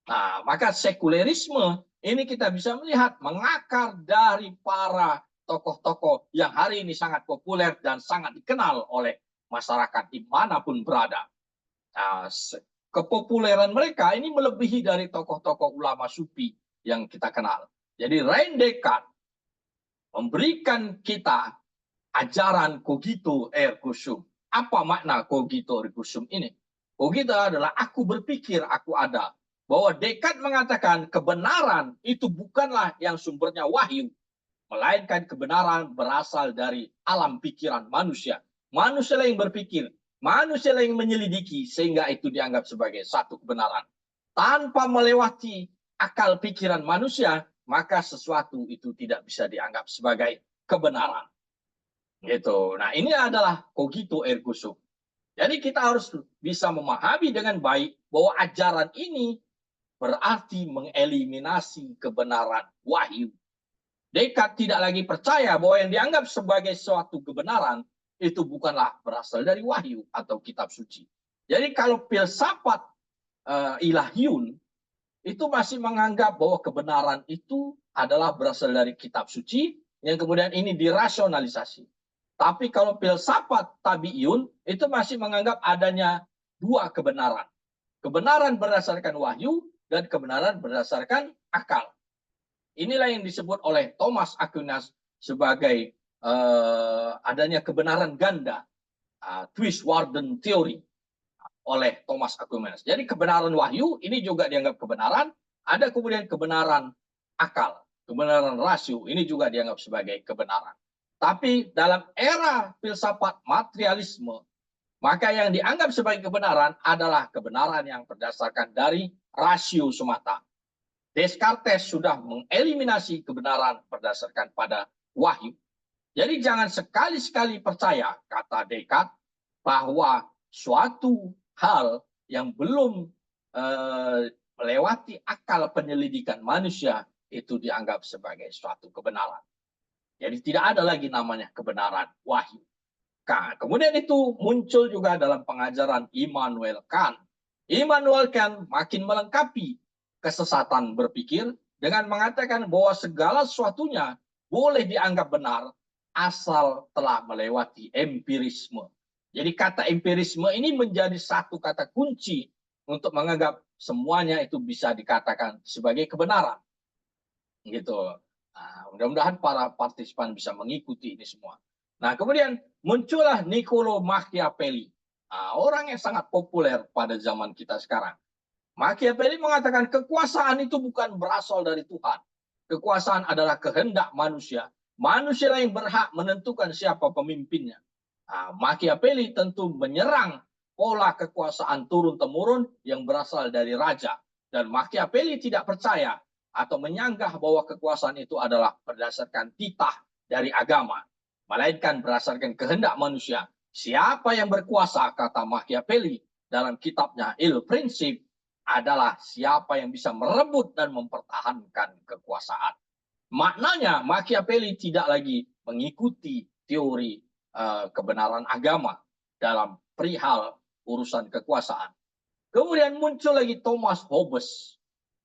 [SPEAKER 2] Nah, maka sekulerisme ini kita bisa melihat mengakar dari para tokoh-tokoh yang hari ini sangat populer dan sangat dikenal oleh masyarakat dimanapun berada. Nah, kepopuleran mereka ini melebihi dari tokoh-tokoh ulama sufi yang kita kenal. Jadi René Descartes memberikan kita ajaran cogito ergo sum. Apa makna cogito ergo sum ini? Cogito adalah aku berpikir, aku ada. Bahwa Descartes mengatakan kebenaran itu bukanlah yang sumbernya wahyu, melainkan kebenaran berasal dari alam pikiran manusia. Manusia yang berpikir, manusia yang menyelidiki, sehingga itu dianggap sebagai satu kebenaran. Tanpa melewati akal pikiran manusia, maka sesuatu itu tidak bisa dianggap sebagai kebenaran. Gitu. Nah, ini adalah cogito ergo sum. Jadi kita harus bisa memahami dengan baik bahwa ajaran ini berarti mengeliminasi kebenaran wahyu. Descartes tidak lagi percaya bahwa yang dianggap sebagai suatu kebenaran itu bukanlah berasal dari wahyu atau kitab suci. Jadi kalau filsafat ilahiyun itu masih menganggap bahwa kebenaran itu adalah berasal dari kitab suci, yang kemudian ini dirasionalisasi. Tapi kalau filsafat tabi'iyun itu masih menganggap adanya dua kebenaran. Kebenaran berdasarkan wahyu dan kebenaran berdasarkan akal. Inilah yang disebut oleh Thomas Aquinas sebagai adanya kebenaran ganda, Twiss-Warden Theory oleh Thomas Aquinas. Jadi kebenaran wahyu ini juga dianggap kebenaran, ada kemudian kebenaran akal, kebenaran rasio ini juga dianggap sebagai kebenaran. Tapi dalam era filsafat materialisme, maka yang dianggap sebagai kebenaran adalah kebenaran yang berdasarkan dari rasio semata. Descartes sudah mengeliminasi kebenaran berdasarkan pada wahyu. Jadi jangan sekali-sekali percaya, kata Descartes, bahwa suatu hal yang belum melewati akal penyelidikan manusia itu dianggap sebagai suatu kebenaran. Jadi tidak ada lagi namanya kebenaran wahyu. Nah, kemudian itu muncul juga dalam pengajaran Immanuel Kant. Immanuel Kant makin melengkapi kesesatan berpikir dengan mengatakan bahwa segala sesuatunya boleh dianggap benar asal telah melewati empirisme. Jadi kata empirisme ini menjadi satu kata kunci untuk menganggap semuanya itu bisa dikatakan sebagai kebenaran. Gitu. Nah, mudah-mudahan para partisipan bisa mengikuti ini semua. Nah, kemudian muncullah Niccolo Machiavelli, orang yang sangat populer pada zaman kita sekarang. Machiavelli mengatakan kekuasaan itu bukan berasal dari Tuhan. Kekuasaan adalah kehendak manusia. Manusia yang berhak menentukan siapa pemimpinnya. Machiavelli tentu menyerang pola kekuasaan turun-temurun yang berasal dari raja. Dan Machiavelli tidak percaya atau menyanggah bahwa kekuasaan itu adalah berdasarkan titah dari agama, melainkan berdasarkan kehendak manusia. Siapa yang berkuasa, kata Machiavelli dalam kitabnya Il Principe, adalah siapa yang bisa merebut dan mempertahankan kekuasaan. Maknanya Machiavelli tidak lagi mengikuti teori kebenaran agama dalam perihal urusan kekuasaan. Kemudian muncul lagi Thomas Hobbes.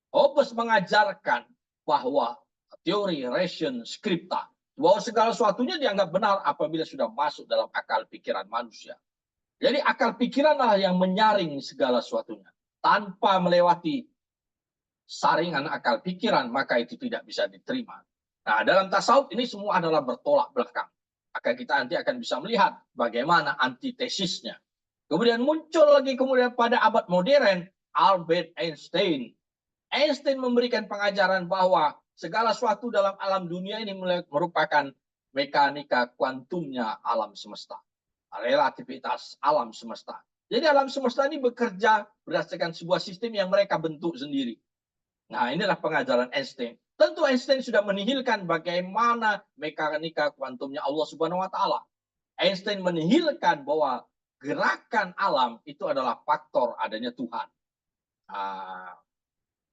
[SPEAKER 2] Hobbes mengajarkan bahwa teori ration scripta, bahwa segala sesuatunya dianggap benar apabila sudah masuk dalam akal pikiran manusia. Jadi akal pikiranlah yang menyaring segala sesuatunya. Tanpa melewati saringan akal pikiran, maka itu tidak bisa diterima. Nah, dalam tasawuf ini semua adalah bertolak belakang. Maka kita nanti akan bisa melihat bagaimana antitesisnya. Kemudian muncul lagi pada abad modern Albert Einstein. Einstein memberikan pengajaran bahwa segala sesuatu dalam alam dunia ini merupakan mekanika kuantumnya alam semesta. Relativitas alam semesta. Jadi alam semesta ini bekerja berdasarkan sebuah sistem yang mereka bentuk sendiri. Nah, inilah pengajaran Einstein. Tentu Einstein sudah menihilkan bagaimana mekanika kuantumnya Allah Subhanahu wa taala. Einstein menihilkan bahwa gerakan alam itu adalah faktor adanya Tuhan.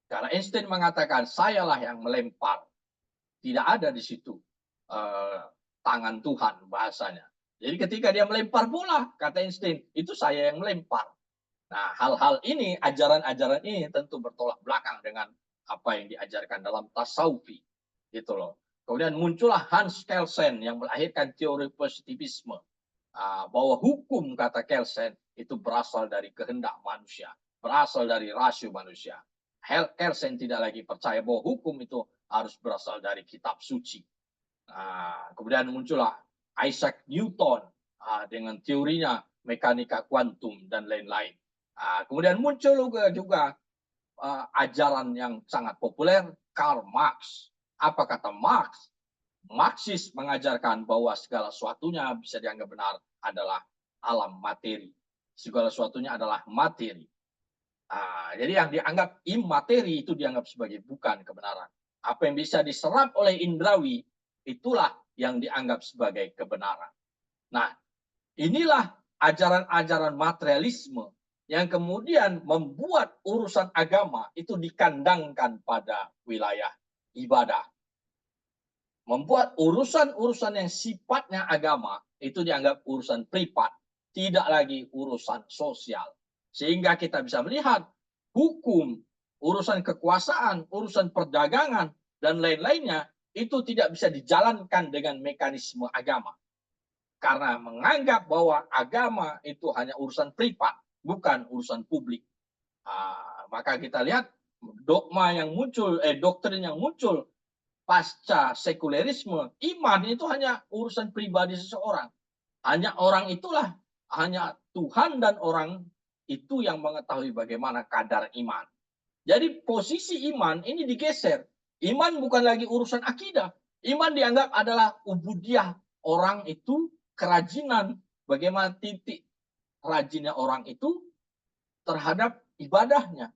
[SPEAKER 2] Karena Einstein mengatakan, sayalah yang melempar. Tidak ada di situ tangan Tuhan bahasanya. Jadi ketika dia melempar bola, kata Einstein, itu saya yang melempar. Nah, hal-hal ini, ajaran-ajaran ini tentu bertolak belakang dengan apa yang diajarkan dalam tasawufi. Gitu loh. Kemudian muncullah Hans Kelsen yang melahirkan teori positivisme. Bahwa hukum, kata Kelsen, itu berasal dari kehendak manusia. Berasal dari rasio manusia. Kelsen tidak lagi percaya bahwa hukum itu harus berasal dari kitab suci. Kemudian muncullah Isaac Newton dengan teorinya mekanika kuantum dan lain-lain. Kemudian muncul juga ajaran yang sangat populer, Karl Marx. Apa kata Marx? Marxis mengajarkan bahwa segala sesuatunya bisa dianggap benar adalah alam materi. Segala sesuatunya adalah materi. Jadi yang dianggap imateri itu dianggap sebagai bukan kebenaran. Apa yang bisa diserap oleh indrawi, itulah yang dianggap sebagai kebenaran. Nah, inilah ajaran-ajaran materialisme yang kemudian membuat urusan agama itu dikandangkan pada wilayah ibadah. Membuat urusan-urusan yang sifatnya agama itu dianggap urusan privat, tidak lagi urusan sosial. Sehingga kita bisa melihat hukum urusan kekuasaan, urusan perdagangan, dan lain-lainnya, itu tidak bisa dijalankan dengan mekanisme agama. Karena menganggap bahwa agama itu hanya urusan privat, bukan urusan publik. Maka kita lihat dogma yang muncul, doktrin yang muncul pasca sekulerisme, iman itu hanya urusan pribadi seseorang. Hanya orang itulah, hanya Tuhan dan orang itu yang mengetahui bagaimana kadar iman. Jadi posisi iman ini digeser. Iman bukan lagi urusan akidah. Iman dianggap adalah ubudiah orang itu, kerajinan, bagaimana titik rajinnya orang itu terhadap ibadahnya.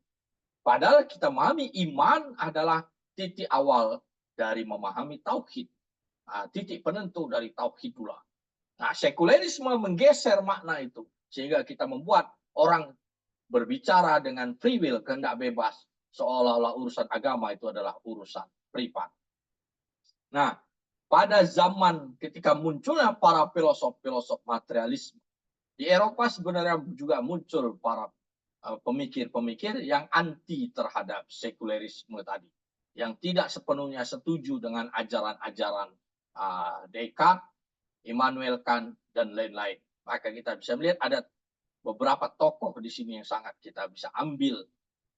[SPEAKER 2] Padahal kita memahami iman adalah titik awal dari memahami tauhid. Titik penentu dari tauhid pula. Sekulerisme menggeser makna itu. Sehingga kita membuat orang berbicara dengan free will, kehendak bebas. Seolah-olah urusan agama itu adalah urusan privat. Nah, pada zaman ketika munculnya para filosof-filosof materialisme, di Eropa sebenarnya juga muncul para pemikir-pemikir yang anti terhadap sekulerisme tadi, yang tidak sepenuhnya setuju dengan ajaran-ajaran Descartes, Immanuel Kant, dan lain-lain. Maka kita bisa melihat ada beberapa tokoh di sini yang sangat kita bisa ambil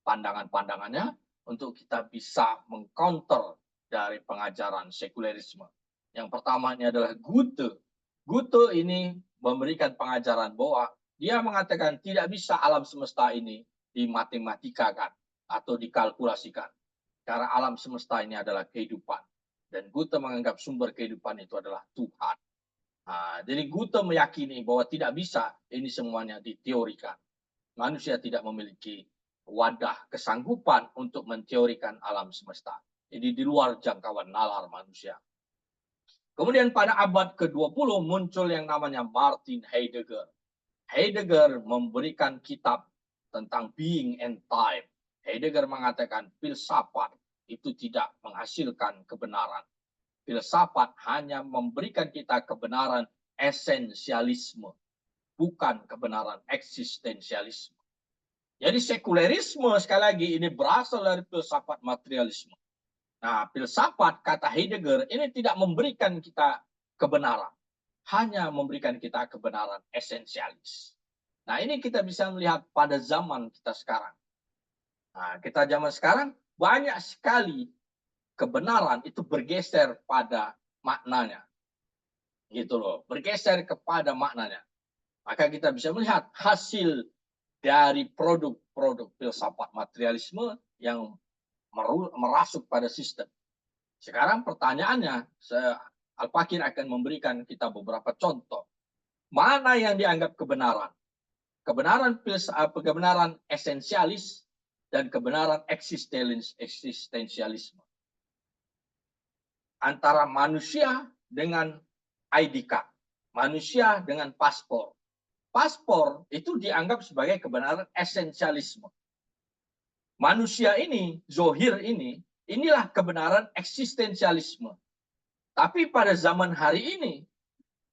[SPEAKER 2] pandangan-pandangannya untuk kita bisa mengcounter dari pengajaran sekulerisme. Yang pertama ini adalah Goethe. Goethe ini memberikan pengajaran bahwa dia mengatakan tidak bisa alam semesta ini dimatematikkan atau dikalkulasikan. Karena alam semesta ini adalah kehidupan. Dan Goethe menganggap sumber kehidupan itu adalah Tuhan. Jadi Goethe meyakini bahwa tidak bisa ini semuanya diteorikan. Manusia tidak memiliki wadah kesanggupan untuk menteorikan alam semesta. Jadi di luar jangkauan nalar manusia. Kemudian pada abad ke-20 muncul yang namanya Martin Heidegger. Heidegger memberikan kitab tentang being and time. Heidegger mengatakan filsafat itu tidak menghasilkan kebenaran. Filsafat hanya memberikan kita kebenaran esensialisme, bukan kebenaran eksistensialisme. Jadi sekulerisme sekali lagi ini berasal dari filsafat materialisme. Nah, filsafat kata Heidegger ini tidak memberikan kita kebenaran, hanya memberikan kita kebenaran esensialis. Nah, ini kita bisa melihat pada zaman kita sekarang. Kita zaman sekarang banyak sekali kebenaran itu bergeser pada maknanya. Gitu loh, bergeser kepada maknanya. Maka kita bisa melihat hasil dari produk-produk filsafat materialisme yang merasuk pada sistem. Sekarang pertanyaannya, Al-Fakir akan memberikan kita beberapa contoh. Mana yang dianggap kebenaran? Kebenaran esensialis dan kebenaran eksistensialisme. Antara manusia dengan ID card, manusia dengan paspor. Paspor itu dianggap sebagai kebenaran esensialisme. Manusia ini, zohir ini, inilah kebenaran eksistensialisme. Tapi pada zaman hari ini,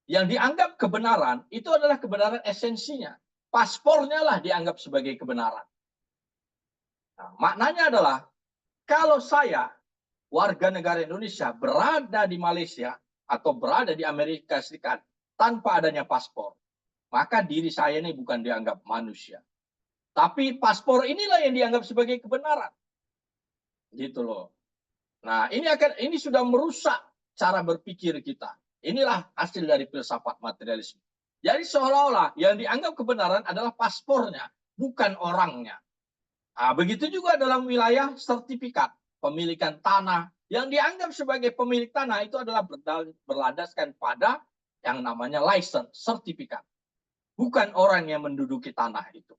[SPEAKER 2] yang dianggap kebenaran itu adalah kebenaran esensinya. Paspornya lah dianggap sebagai kebenaran. Nah, maknanya adalah, kalau saya, warga negara Indonesia, berada di Malaysia atau berada di Amerika Serikat tanpa adanya paspor, maka diri saya ini bukan dianggap manusia. Tapi paspor inilah yang dianggap sebagai kebenaran. Gitu loh. Nah, ini sudah merusak cara berpikir kita. Inilah hasil dari filsafat materialisme. Jadi seolah-olah yang dianggap kebenaran adalah paspornya, bukan orangnya. Begitu juga dalam wilayah sertifikat pemilikan tanah. Yang dianggap sebagai pemilik tanah itu adalah berlandaskan pada yang namanya license, sertifikat. Bukan orang yang menduduki tanah itu.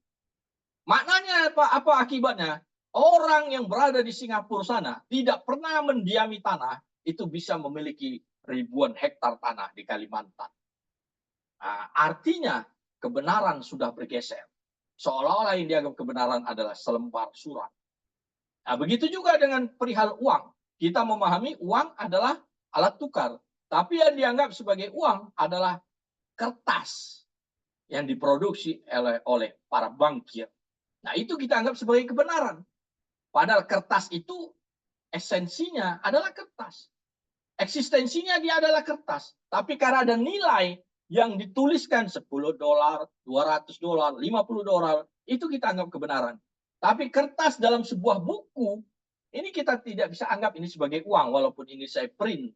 [SPEAKER 2] Maknanya apa akibatnya? Orang yang berada di Singapura sana tidak pernah mendiami tanah, itu bisa memiliki ribuan hektar tanah di Kalimantan. Artinya kebenaran sudah bergeser. Seolah-olah yang dianggap kebenaran adalah selembar surat. Begitu juga dengan perihal uang. Kita memahami uang adalah alat tukar. Tapi yang dianggap sebagai uang adalah kertas yang diproduksi oleh para bankir. Nah, itu kita anggap sebagai kebenaran. Padahal kertas itu esensinya adalah kertas. Eksistensinya dia adalah kertas. Tapi karena ada nilai yang dituliskan $10, $200, $50, itu kita anggap kebenaran. Tapi kertas dalam sebuah buku, ini kita tidak bisa anggap ini sebagai uang, walaupun ini saya print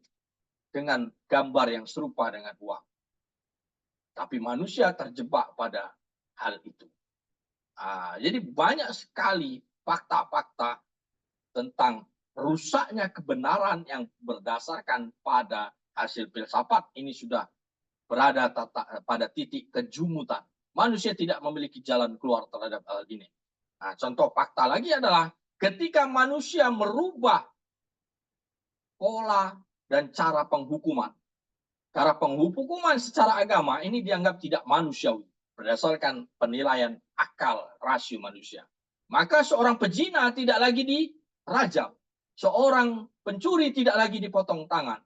[SPEAKER 2] dengan gambar yang serupa dengan uang. Tapi manusia terjebak pada hal itu. Jadi banyak sekali fakta-fakta tentang rusaknya kebenaran yang berdasarkan pada hasil filsafat ini sudah berada pada titik kejumutan. Manusia tidak memiliki jalan keluar terhadap hal ini. Nah, contoh fakta lagi adalah ketika manusia merubah pola dan cara penghukuman. Cara penghukuman secara agama ini dianggap tidak manusiawi berdasarkan penilaian akal rasio manusia. Maka seorang pezina tidak lagi dirajam. Seorang pencuri tidak lagi dipotong tangan.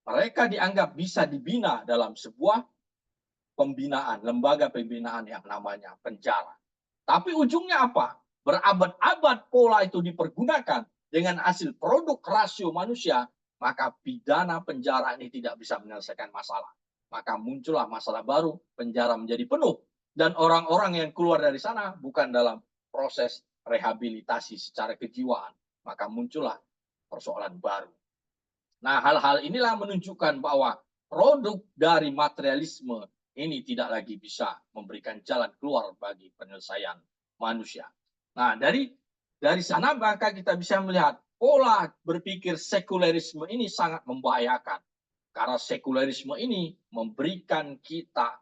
[SPEAKER 2] Mereka dianggap bisa dibina dalam sebuah pembinaan, lembaga pembinaan yang namanya penjara. Tapi ujungnya apa? Berabad-abad pola itu dipergunakan dengan hasil produk rasio manusia, maka pidana penjara ini tidak bisa menyelesaikan masalah. Maka muncullah masalah baru, penjara menjadi penuh. Dan orang-orang yang keluar dari sana bukan dalam proses rehabilitasi secara kejiwaan, maka muncullah persoalan baru. Nah, hal-hal inilah menunjukkan bahwa produk dari materialisme ini tidak lagi bisa memberikan jalan keluar bagi penyelesaian manusia. Nah, dari sana maka kita bisa melihat pola berpikir sekularisme ini sangat membahayakan. Karena sekularisme ini memberikan kita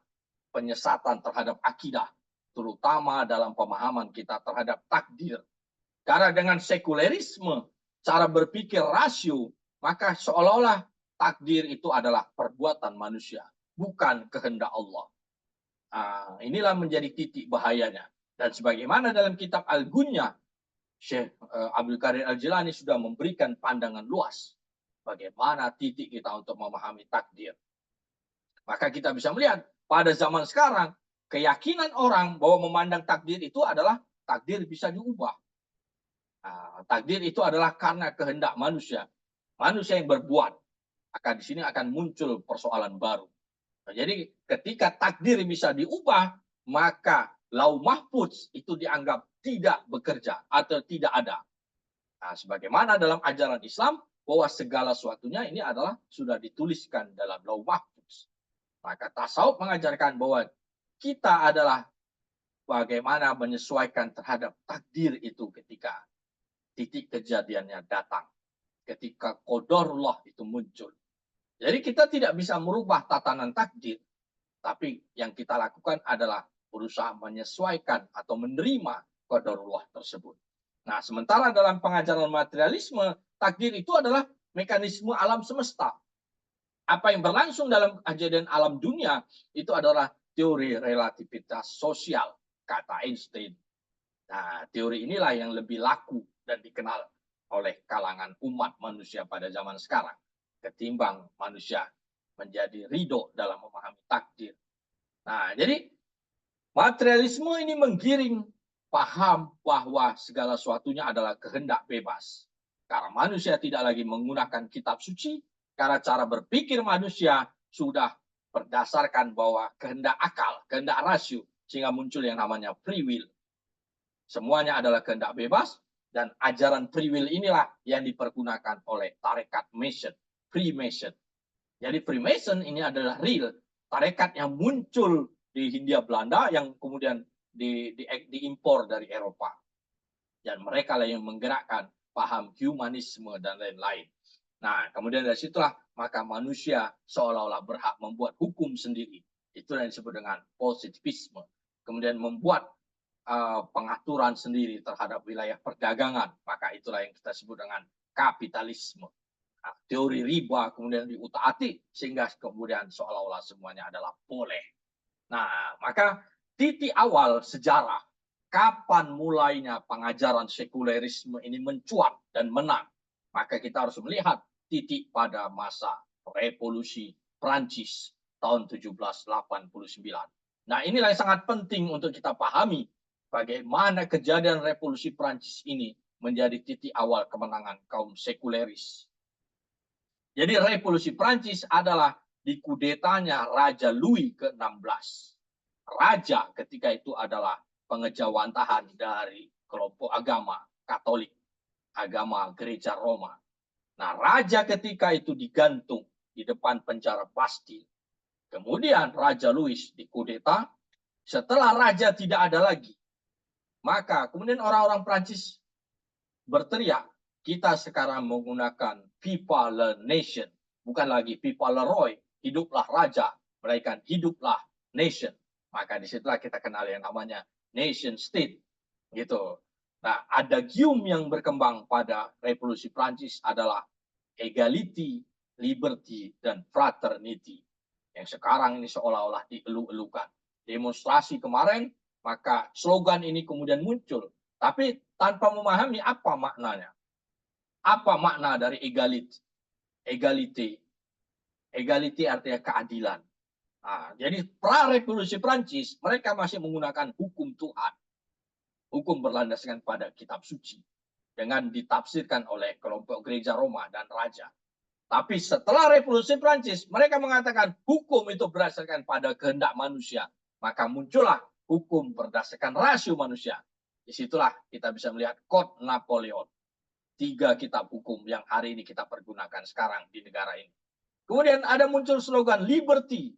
[SPEAKER 2] penyesatan terhadap akidah, terutama dalam pemahaman kita terhadap takdir. Karena dengan sekularisme, cara berpikir rasio, maka seolah-olah takdir itu adalah perbuatan manusia, bukan kehendak Allah. Inilah menjadi titik bahayanya. Dan sebagaimana dalam kitab Al-Gunya, Syekh Abdul Qadir Al-Jilani sudah memberikan pandangan luas bagaimana titik kita untuk memahami takdir. Maka kita bisa melihat pada zaman sekarang, keyakinan orang bahwa memandang takdir itu adalah takdir bisa diubah. Takdir itu adalah karena kehendak manusia. Manusia yang berbuat. Di sini akan muncul persoalan baru. Jadi ketika takdir bisa diubah, maka lau mahfuz itu dianggap tidak bekerja atau tidak ada. Sebagaimana dalam ajaran Islam, bahwa segala sesuatunya ini adalah sudah dituliskan dalam lau mahfuz. Maka tasawuf mengajarkan bahwa kita adalah bagaimana menyesuaikan terhadap takdir itu ketika titik kejadiannya datang. Ketika qadarullah itu muncul. Jadi kita tidak bisa merubah tatanan takdir, tapi yang kita lakukan adalah berusaha menyesuaikan atau menerima qadarullah tersebut. Nah, sementara dalam pengajaran materialisme, takdir itu adalah mekanisme alam semesta. Apa yang berlangsung dalam kejadian alam dunia itu adalah teori relativitas sosial, kata Einstein. Nah, teori inilah yang lebih laku dan dikenal oleh kalangan umat manusia pada zaman sekarang ketimbang manusia menjadi ridho dalam memahami takdir. Nah, jadi materialisme ini menggiring paham bahwa segala sesuatunya adalah kehendak bebas. Karena manusia tidak lagi menggunakan kitab suci, karena cara berpikir manusia sudah berdasarkan bahwa kehendak akal, kehendak rasio, sehingga muncul yang namanya free will. Semuanya adalah kehendak bebas, dan ajaran free will inilah yang dipergunakan oleh tarekat Mason. Freemason. Jadi Freemason ini adalah real tarekat yang muncul di Hindia Belanda yang kemudian diimpor dari Eropa. Dan mereka lah yang menggerakkan paham humanisme dan lain-lain. Nah, kemudian dari situlah maka manusia seolah-olah berhak membuat hukum sendiri. Itu yang disebut dengan positivisme. Kemudian membuat pengaturan sendiri terhadap wilayah perdagangan. Maka itulah yang kita sebut dengan kapitalisme. Teori riba kemudian diutak-atik sehingga kemudian seolah-olah semuanya adalah boleh. Nah, maka titik awal sejarah kapan mulainya pengajaran sekularisme ini mencuat dan menang, maka kita harus melihat titik pada masa revolusi Prancis tahun 1789. Nah, inilah yang sangat penting untuk kita pahami bagaimana kejadian revolusi Prancis ini menjadi titik awal kemenangan kaum sekuleris. Jadi revolusi Prancis adalah dikudetanya Raja Louis ke-16. Raja ketika itu adalah pengejawantahan dari kelompok agama Katolik, agama Gereja Roma. Nah, raja ketika itu digantung di depan penjara Bastille. Kemudian Raja Louis dikudeta. Setelah raja tidak ada lagi, maka kemudian orang-orang Prancis berteriak, kita sekarang menggunakan Viva la Nation, bukan lagi Viva le Roi, hiduplah raja, melainkan hiduplah nation. Maka disitulah kita kenal yang namanya nation state, gitu. Nah, adagium yang berkembang pada revolusi Prancis adalah equality, liberty, dan fraternity. Yang sekarang ini seolah-olah dielu-elukan. Demonstrasi kemarin, maka slogan ini kemudian muncul. Tapi tanpa memahami apa maknanya. Apa makna dari equality? Equality artinya keadilan. Nah, jadi pra-revolusi Prancis, mereka masih menggunakan hukum Tuhan. Hukum berlandaskan pada kitab suci. Dengan ditafsirkan oleh kelompok gereja Roma dan raja. Tapi setelah revolusi Prancis, mereka mengatakan hukum itu berdasarkan pada kehendak manusia. Maka muncullah hukum berdasarkan rasio manusia. Disitulah kita bisa melihat Code Napoleon. 3 kitab hukum yang hari ini kita pergunakan sekarang di negara ini. Kemudian ada muncul slogan liberty,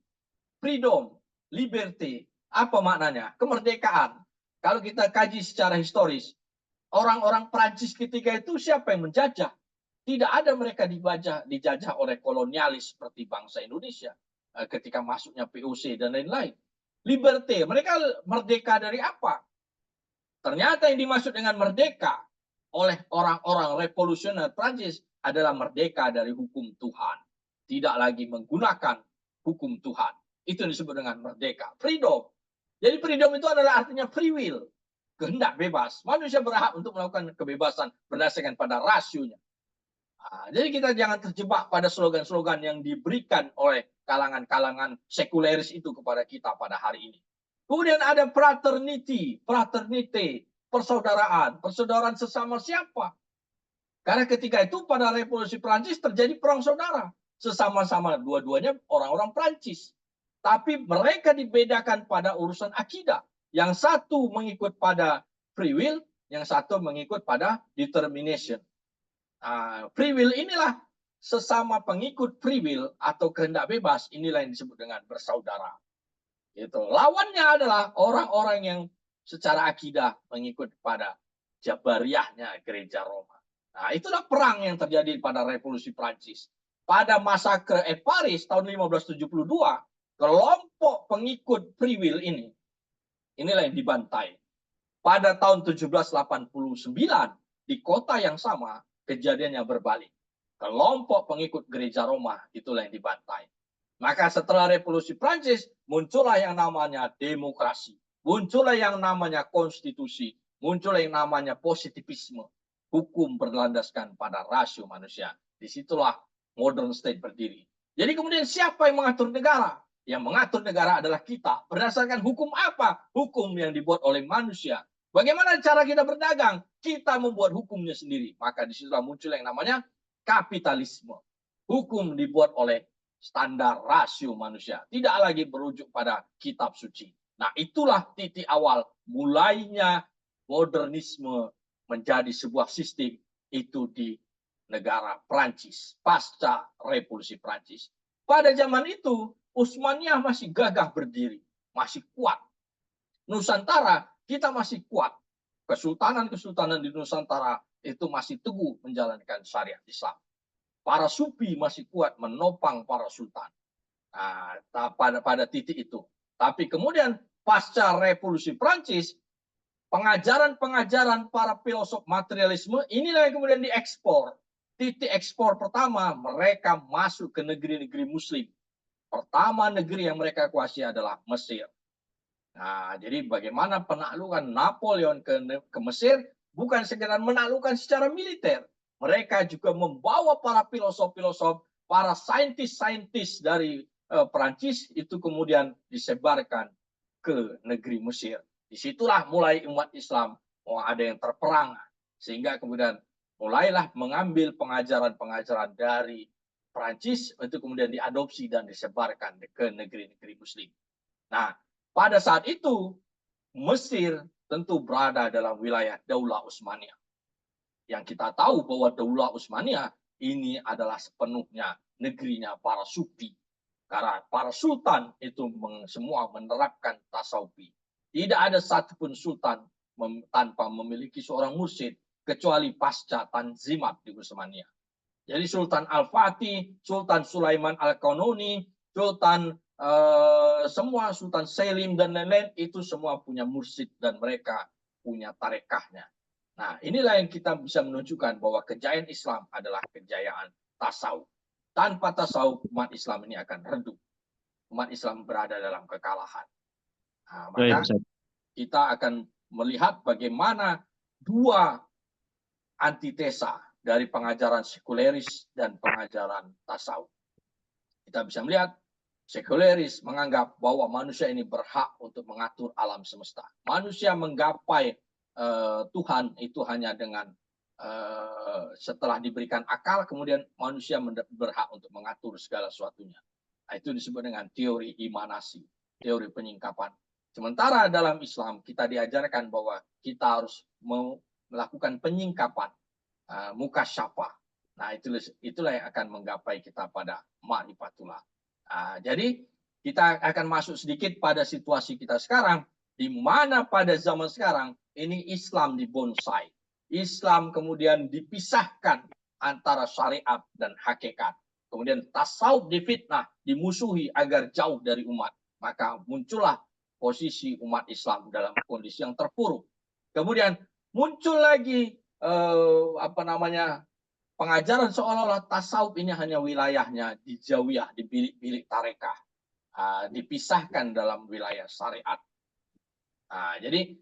[SPEAKER 2] freedom, liberty. Apa maknanya? Kemerdekaan. Kalau kita kaji secara historis, orang-orang Prancis ketika itu siapa yang menjajah? Tidak ada mereka dijajah oleh kolonialis seperti bangsa Indonesia ketika masuknya POC dan lain-lain. Liberté, mereka merdeka dari apa? Ternyata yang dimaksud dengan merdeka oleh orang-orang revolusioner Prancis adalah merdeka dari hukum Tuhan. Tidak lagi menggunakan hukum Tuhan. Itu yang disebut dengan merdeka. Freedom. Jadi freedom itu adalah artinya free will. Kehendak bebas. Manusia berhak untuk melakukan kebebasan berdasarkan pada rasionya. Jadi kita jangan terjebak pada slogan-slogan yang diberikan oleh kalangan-kalangan sekuleris itu kepada kita pada hari ini. Kemudian ada fraternity, persaudaraan sesama siapa? Karena ketika itu pada revolusi Prancis terjadi perang saudara. Sesama-sama dua-duanya orang-orang Prancis. Tapi mereka dibedakan pada urusan akidah. Yang satu mengikut pada free will, yang satu mengikut pada determination. Free will inilah sesama pengikut free will atau kehendak bebas, inilah yang disebut dengan bersaudara. Gitu. Lawannya adalah orang-orang yang secara akidah mengikut pada Jabariyahnya gereja Roma. Nah, itulah perang yang terjadi pada revolusi Prancis. Pada masakre Paris tahun 1572, kelompok pengikut free will inilah yang dibantai. Pada tahun 1789, di kota yang sama, kejadiannya berbalik. Kelompok pengikut gereja Roma itulah yang dibantai. Maka setelah revolusi Prancis, muncullah yang namanya demokrasi. Muncullah yang namanya konstitusi. Muncullah yang namanya positivisme. Hukum berlandaskan pada rasio manusia. Disitulah modern state berdiri. Jadi kemudian siapa yang mengatur negara? Yang mengatur negara adalah kita. Berdasarkan hukum apa? Hukum yang dibuat oleh manusia. Bagaimana cara kita berdagang? Kita membuat hukumnya sendiri. Maka disitulah muncul yang namanya kapitalisme. Hukum dibuat oleh standar rasio manusia. Tidak lagi berujuk pada kitab suci. Nah, itulah titik awal mulainya modernisme menjadi sebuah sistem itu di negara Prancis pasca revolusi Prancis. Pada zaman itu Utsmaniyah masih gagah berdiri, masih kuat. Nusantara kita masih kuat. Kesultanan-kesultanan di Nusantara itu masih teguh menjalankan syariat Islam. Para sufi masih kuat menopang para sultan. Pada titik itu. Tapi kemudian pasca revolusi Prancis, pengajaran-pengajaran para filosof materialisme inilah yang kemudian diekspor. Titik ekspor pertama, mereka masuk ke negeri-negeri muslim. Pertama negeri yang mereka kuasai adalah Mesir. Nah, jadi bagaimana penaklukan Napoleon ke Mesir bukan sekedar menaklukkan secara militer. Mereka juga membawa para filosof-filosof, para saintis-saintis dari Perancis itu kemudian disebarkan ke negeri Mesir. Disitulah mulai umat Islam ada yang terperang, sehingga kemudian mulailah mengambil pengajaran-pengajaran dari Prancis untuk kemudian diadopsi dan disebarkan ke negeri-negeri Muslim. Nah, pada saat itu Mesir tentu berada dalam wilayah Daulah Utsmaniyah. Yang kita tahu bahwa Daulah Utsmaniyah ini adalah sepenuhnya negerinya para sufi. Karena para sultan itu semua menerapkan tasawufi. Tidak ada satupun sultan tanpa memiliki seorang mursyid kecuali pasca Tanzimat di Utsmaniyah. Jadi Sultan Al-Fatih, Sultan Sulaiman Al-Qanuni, Sultan semua Sultan Selim dan lain-lain itu semua punya mursyid dan mereka punya tarekahnya. Nah, inilah yang kita bisa menunjukkan bahwa kejayaan Islam adalah kejayaan tasawuf. Tanpa tasawuf umat Islam ini akan redup. Umat Islam berada dalam kekalahan. Nah, maka kita akan melihat bagaimana dua antitesa dari pengajaran sekuleris dan pengajaran tasawuf. Kita bisa melihat sekuleris menganggap bahwa manusia ini berhak untuk mengatur alam semesta. Manusia menggapai Tuhan itu hanya dengan setelah diberikan akal, kemudian manusia berhak untuk mengatur segala sesuatunya. Nah, itu disebut dengan teori imanasi, teori penyingkapan. Sementara dalam Islam kita diajarkan bahwa kita harus melakukan penyingkapan, mukasyafah. Nah, itulah yang akan menggapai kita pada ma'rifatullah. Jadi kita akan masuk sedikit pada situasi kita sekarang, di mana pada zaman sekarang ini Islam dibonsai. Islam kemudian dipisahkan antara syariat dan hakikat. Kemudian tasawuf difitnah, dimusuhi agar jauh dari umat. Maka muncullah posisi umat Islam dalam kondisi yang terpuruk. Kemudian muncul lagi pengajaran seolah-olah tasawuf ini hanya wilayahnya di Jawiyah, di bilik-bilik tarekah, dipisahkan dalam wilayah syariat. Jadi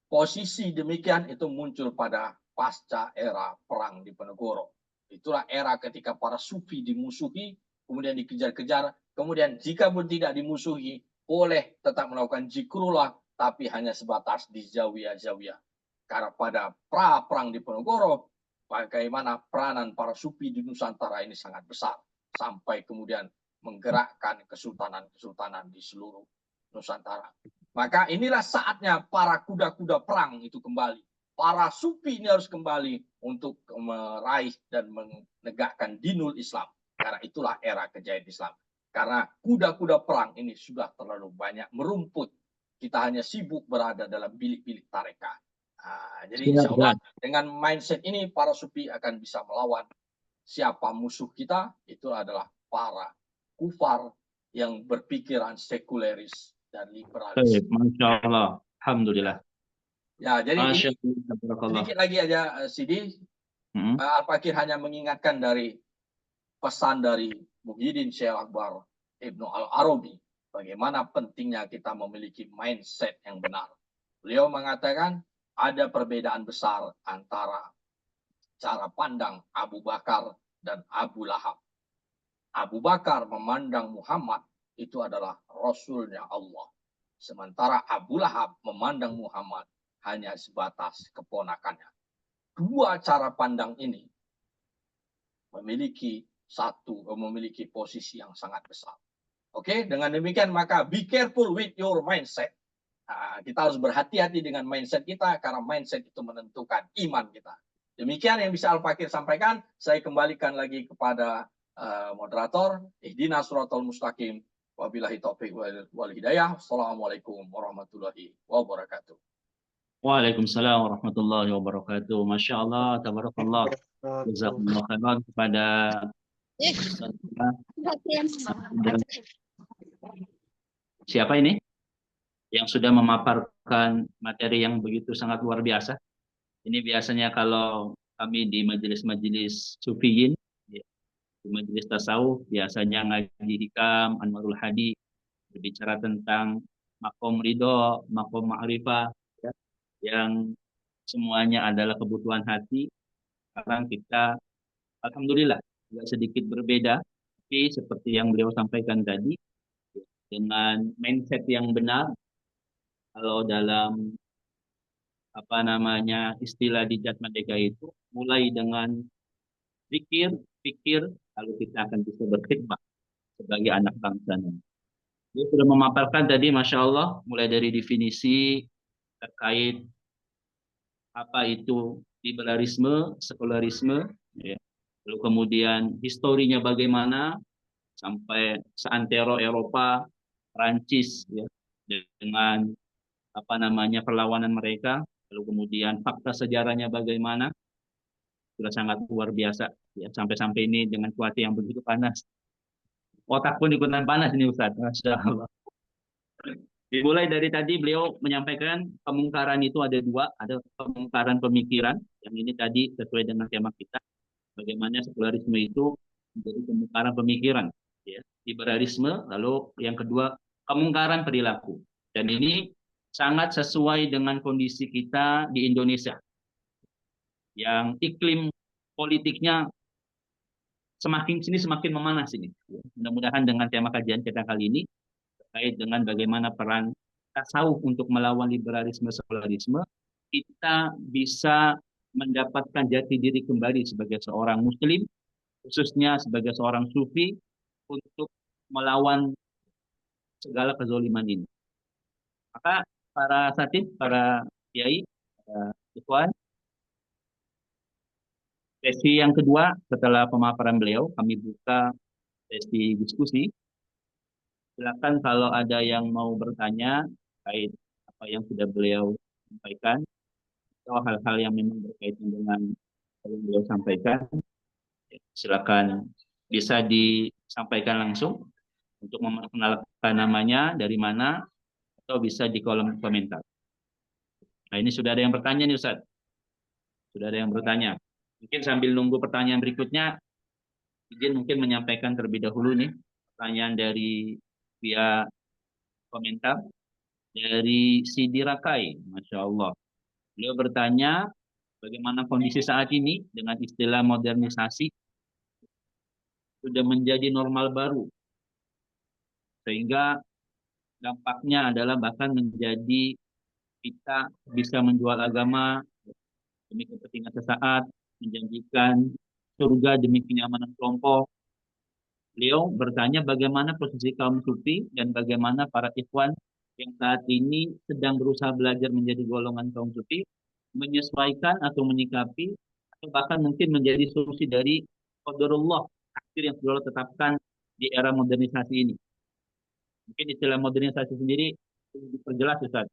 [SPEAKER 2] posisi demikian itu muncul pada pasca era perang Diponegoro. Itulah era ketika para sufi dimusuhi, kemudian dikejar-kejar, kemudian jika pun tidak dimusuhi, boleh tetap melakukan zikrullah, tapi hanya sebatas di Zawiyah-Zawiyah. Karena pada perang Diponegoro, bagaimana peranan para sufi di Nusantara ini sangat besar, sampai kemudian menggerakkan kesultanan-kesultanan di seluruh Nusantara. Maka inilah saatnya para kuda-kuda perang itu kembali. Para sufi ini harus kembali untuk meraih dan menegakkan dinul Islam. Karena itulah era kejayaan Islam. Karena kuda-kuda perang ini sudah terlalu banyak merumput. Kita hanya sibuk berada dalam bilik-bilik tarekah. Jadi insya Allah dengan mindset ini para sufi akan bisa melawan siapa musuh kita. Itu adalah para kufar yang berpikiran sekuleris dan liberalis.
[SPEAKER 1] Masya Allah, alhamdulillah.
[SPEAKER 2] Ya, jadi ini sedikit lagi aja, Sidi. Al-Fakir hanya mengingatkan dari pesan dari Muhyiddin Syekh Akbar Ibnu Al-Arabi, bagaimana pentingnya kita memiliki mindset yang benar. Beliau mengatakan ada perbedaan besar antara cara pandang Abu Bakar dan Abu Lahab. Abu Bakar memandang Muhammad itu adalah Rasulnya Allah. Sementara Abu Lahab memandang Muhammad hanya sebatas keponakannya. Dua cara pandang ini memiliki posisi yang sangat besar. Oke, dengan demikian maka be careful with your mindset. Kita harus berhati-hati dengan mindset kita karena mindset itu menentukan iman kita. Demikian yang bisa Al-Fakir sampaikan. Saya kembalikan lagi kepada moderator. Ihdinas siratal mustaqim. Wabillahi taufiq wal hidayah. Assalamualaikum warahmatullahi wabarakatuh.
[SPEAKER 1] Waalaikumsalam warahmatullahi wabarakatuh. Masya Allah, tabarakallah. Jazakumullah khairan kepada siapa ini yang sudah memaparkan materi yang begitu sangat luar biasa. Ini biasanya kalau kami di majelis-majelis sufiyin, di majelis tasawuf, biasanya ngaji hikam, Anwarul Hadi, berbicara tentang makom ridho, makom ma'rifah, ya, yang semuanya adalah kebutuhan hati. Sekarang kita, alhamdulillah, agak sedikit berbeda, tapi seperti yang beliau sampaikan tadi, dengan mindset yang benar, Kalau dalam apa namanya istilah di Jat Merdeka itu mulai dengan pikir, pikir, lalu kita akan bisa berkhidmat sebagai anak bangsa. Dia sudah memaparkan tadi, Masya Allah, mulai dari definisi terkait apa itu liberalisme, sekularisme, ya. Lalu kemudian historinya bagaimana sampai seantero Eropa, Prancis, ya, dengan apa namanya perlawanan mereka, lalu kemudian fakta sejarahnya bagaimana, sudah sangat luar biasa. Ya, sampai-sampai ini dengan cuaca yang begitu panas, otak pun ikutan panas ini Ustaz, Masya Allah. Dimulai dari tadi beliau menyampaikan kemungkaran itu ada dua, ada kemungkaran pemikiran, yang ini tadi sesuai dengan tema kita, bagaimana sekularisme itu menjadi kemungkaran pemikiran, ya. Liberalisme, lalu yang kedua kemungkaran perilaku. Dan ini sangat sesuai dengan kondisi kita di Indonesia, yang iklim politiknya semakin sini semakin memanas ini. Mudah-mudahan dengan tema kajian kita kali ini terkait dengan bagaimana peran tasawuf untuk melawan liberalisme sekularisme, kita bisa mendapatkan jati diri kembali sebagai seorang muslim, khususnya sebagai seorang sufi, untuk melawan segala kezoliman ini. Maka para satib, para kiai, para ikhwan, sesi yang kedua setelah pemaparan beliau, kami buka sesi diskusi. Silakan kalau ada yang mau bertanya terkait apa yang sudah beliau sampaikan, atau hal-hal yang memang berkaitan dengan yang beliau sampaikan, silakan bisa disampaikan langsung untuk memperkenalkan namanya dari mana, atau bisa di kolom komentar. Nah, ini sudah ada yang bertanya nih Ustaz. Sudah ada yang bertanya. Mungkin sambil nunggu pertanyaan berikutnya, izin mungkin menyampaikan terlebih dahulu nih pertanyaan dari via komentar dari Sidi Rakai, Masya Allah. Beliau bertanya, bagaimana kondisi saat ini dengan istilah modernisasi sudah menjadi normal baru, sehingga dampaknya adalah bahkan menjadi kita bisa menjual agama demi kepentingan sesaat, menjanjikan surga demi kenyamanan kelompok. Beliau bertanya bagaimana posisi kaum sufi dan bagaimana para ikhwan yang saat ini sedang berusaha belajar menjadi golongan kaum sufi, menyesuaikan atau menyikapi, atau bahkan mungkin menjadi solusi dari qadarullah, takdir yang sudah Allah tetapkan di era modernisasi ini. Mungkin istilah modernisasi sendiri diperjelas Ustaz.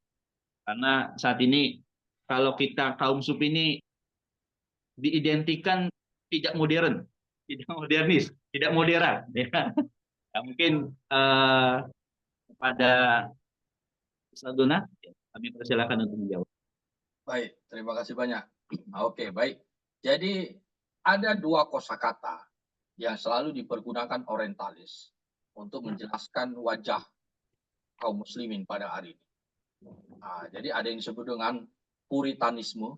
[SPEAKER 1] Karena saat ini kalau kita kaum sufi ini diidentikan tidak modern, tidak modernis, tidak moderat, ya. Ya, mungkin kepada Ustaz Dona, ya, kami persilakan untuk menjawab.
[SPEAKER 2] Baik, terima kasih banyak. Oke, baik. Jadi ada dua kosakata yang selalu dipergunakan orientalis untuk menjelaskan wajah kaum muslimin pada hari ini. Nah, jadi ada yang disebut dengan puritanisme.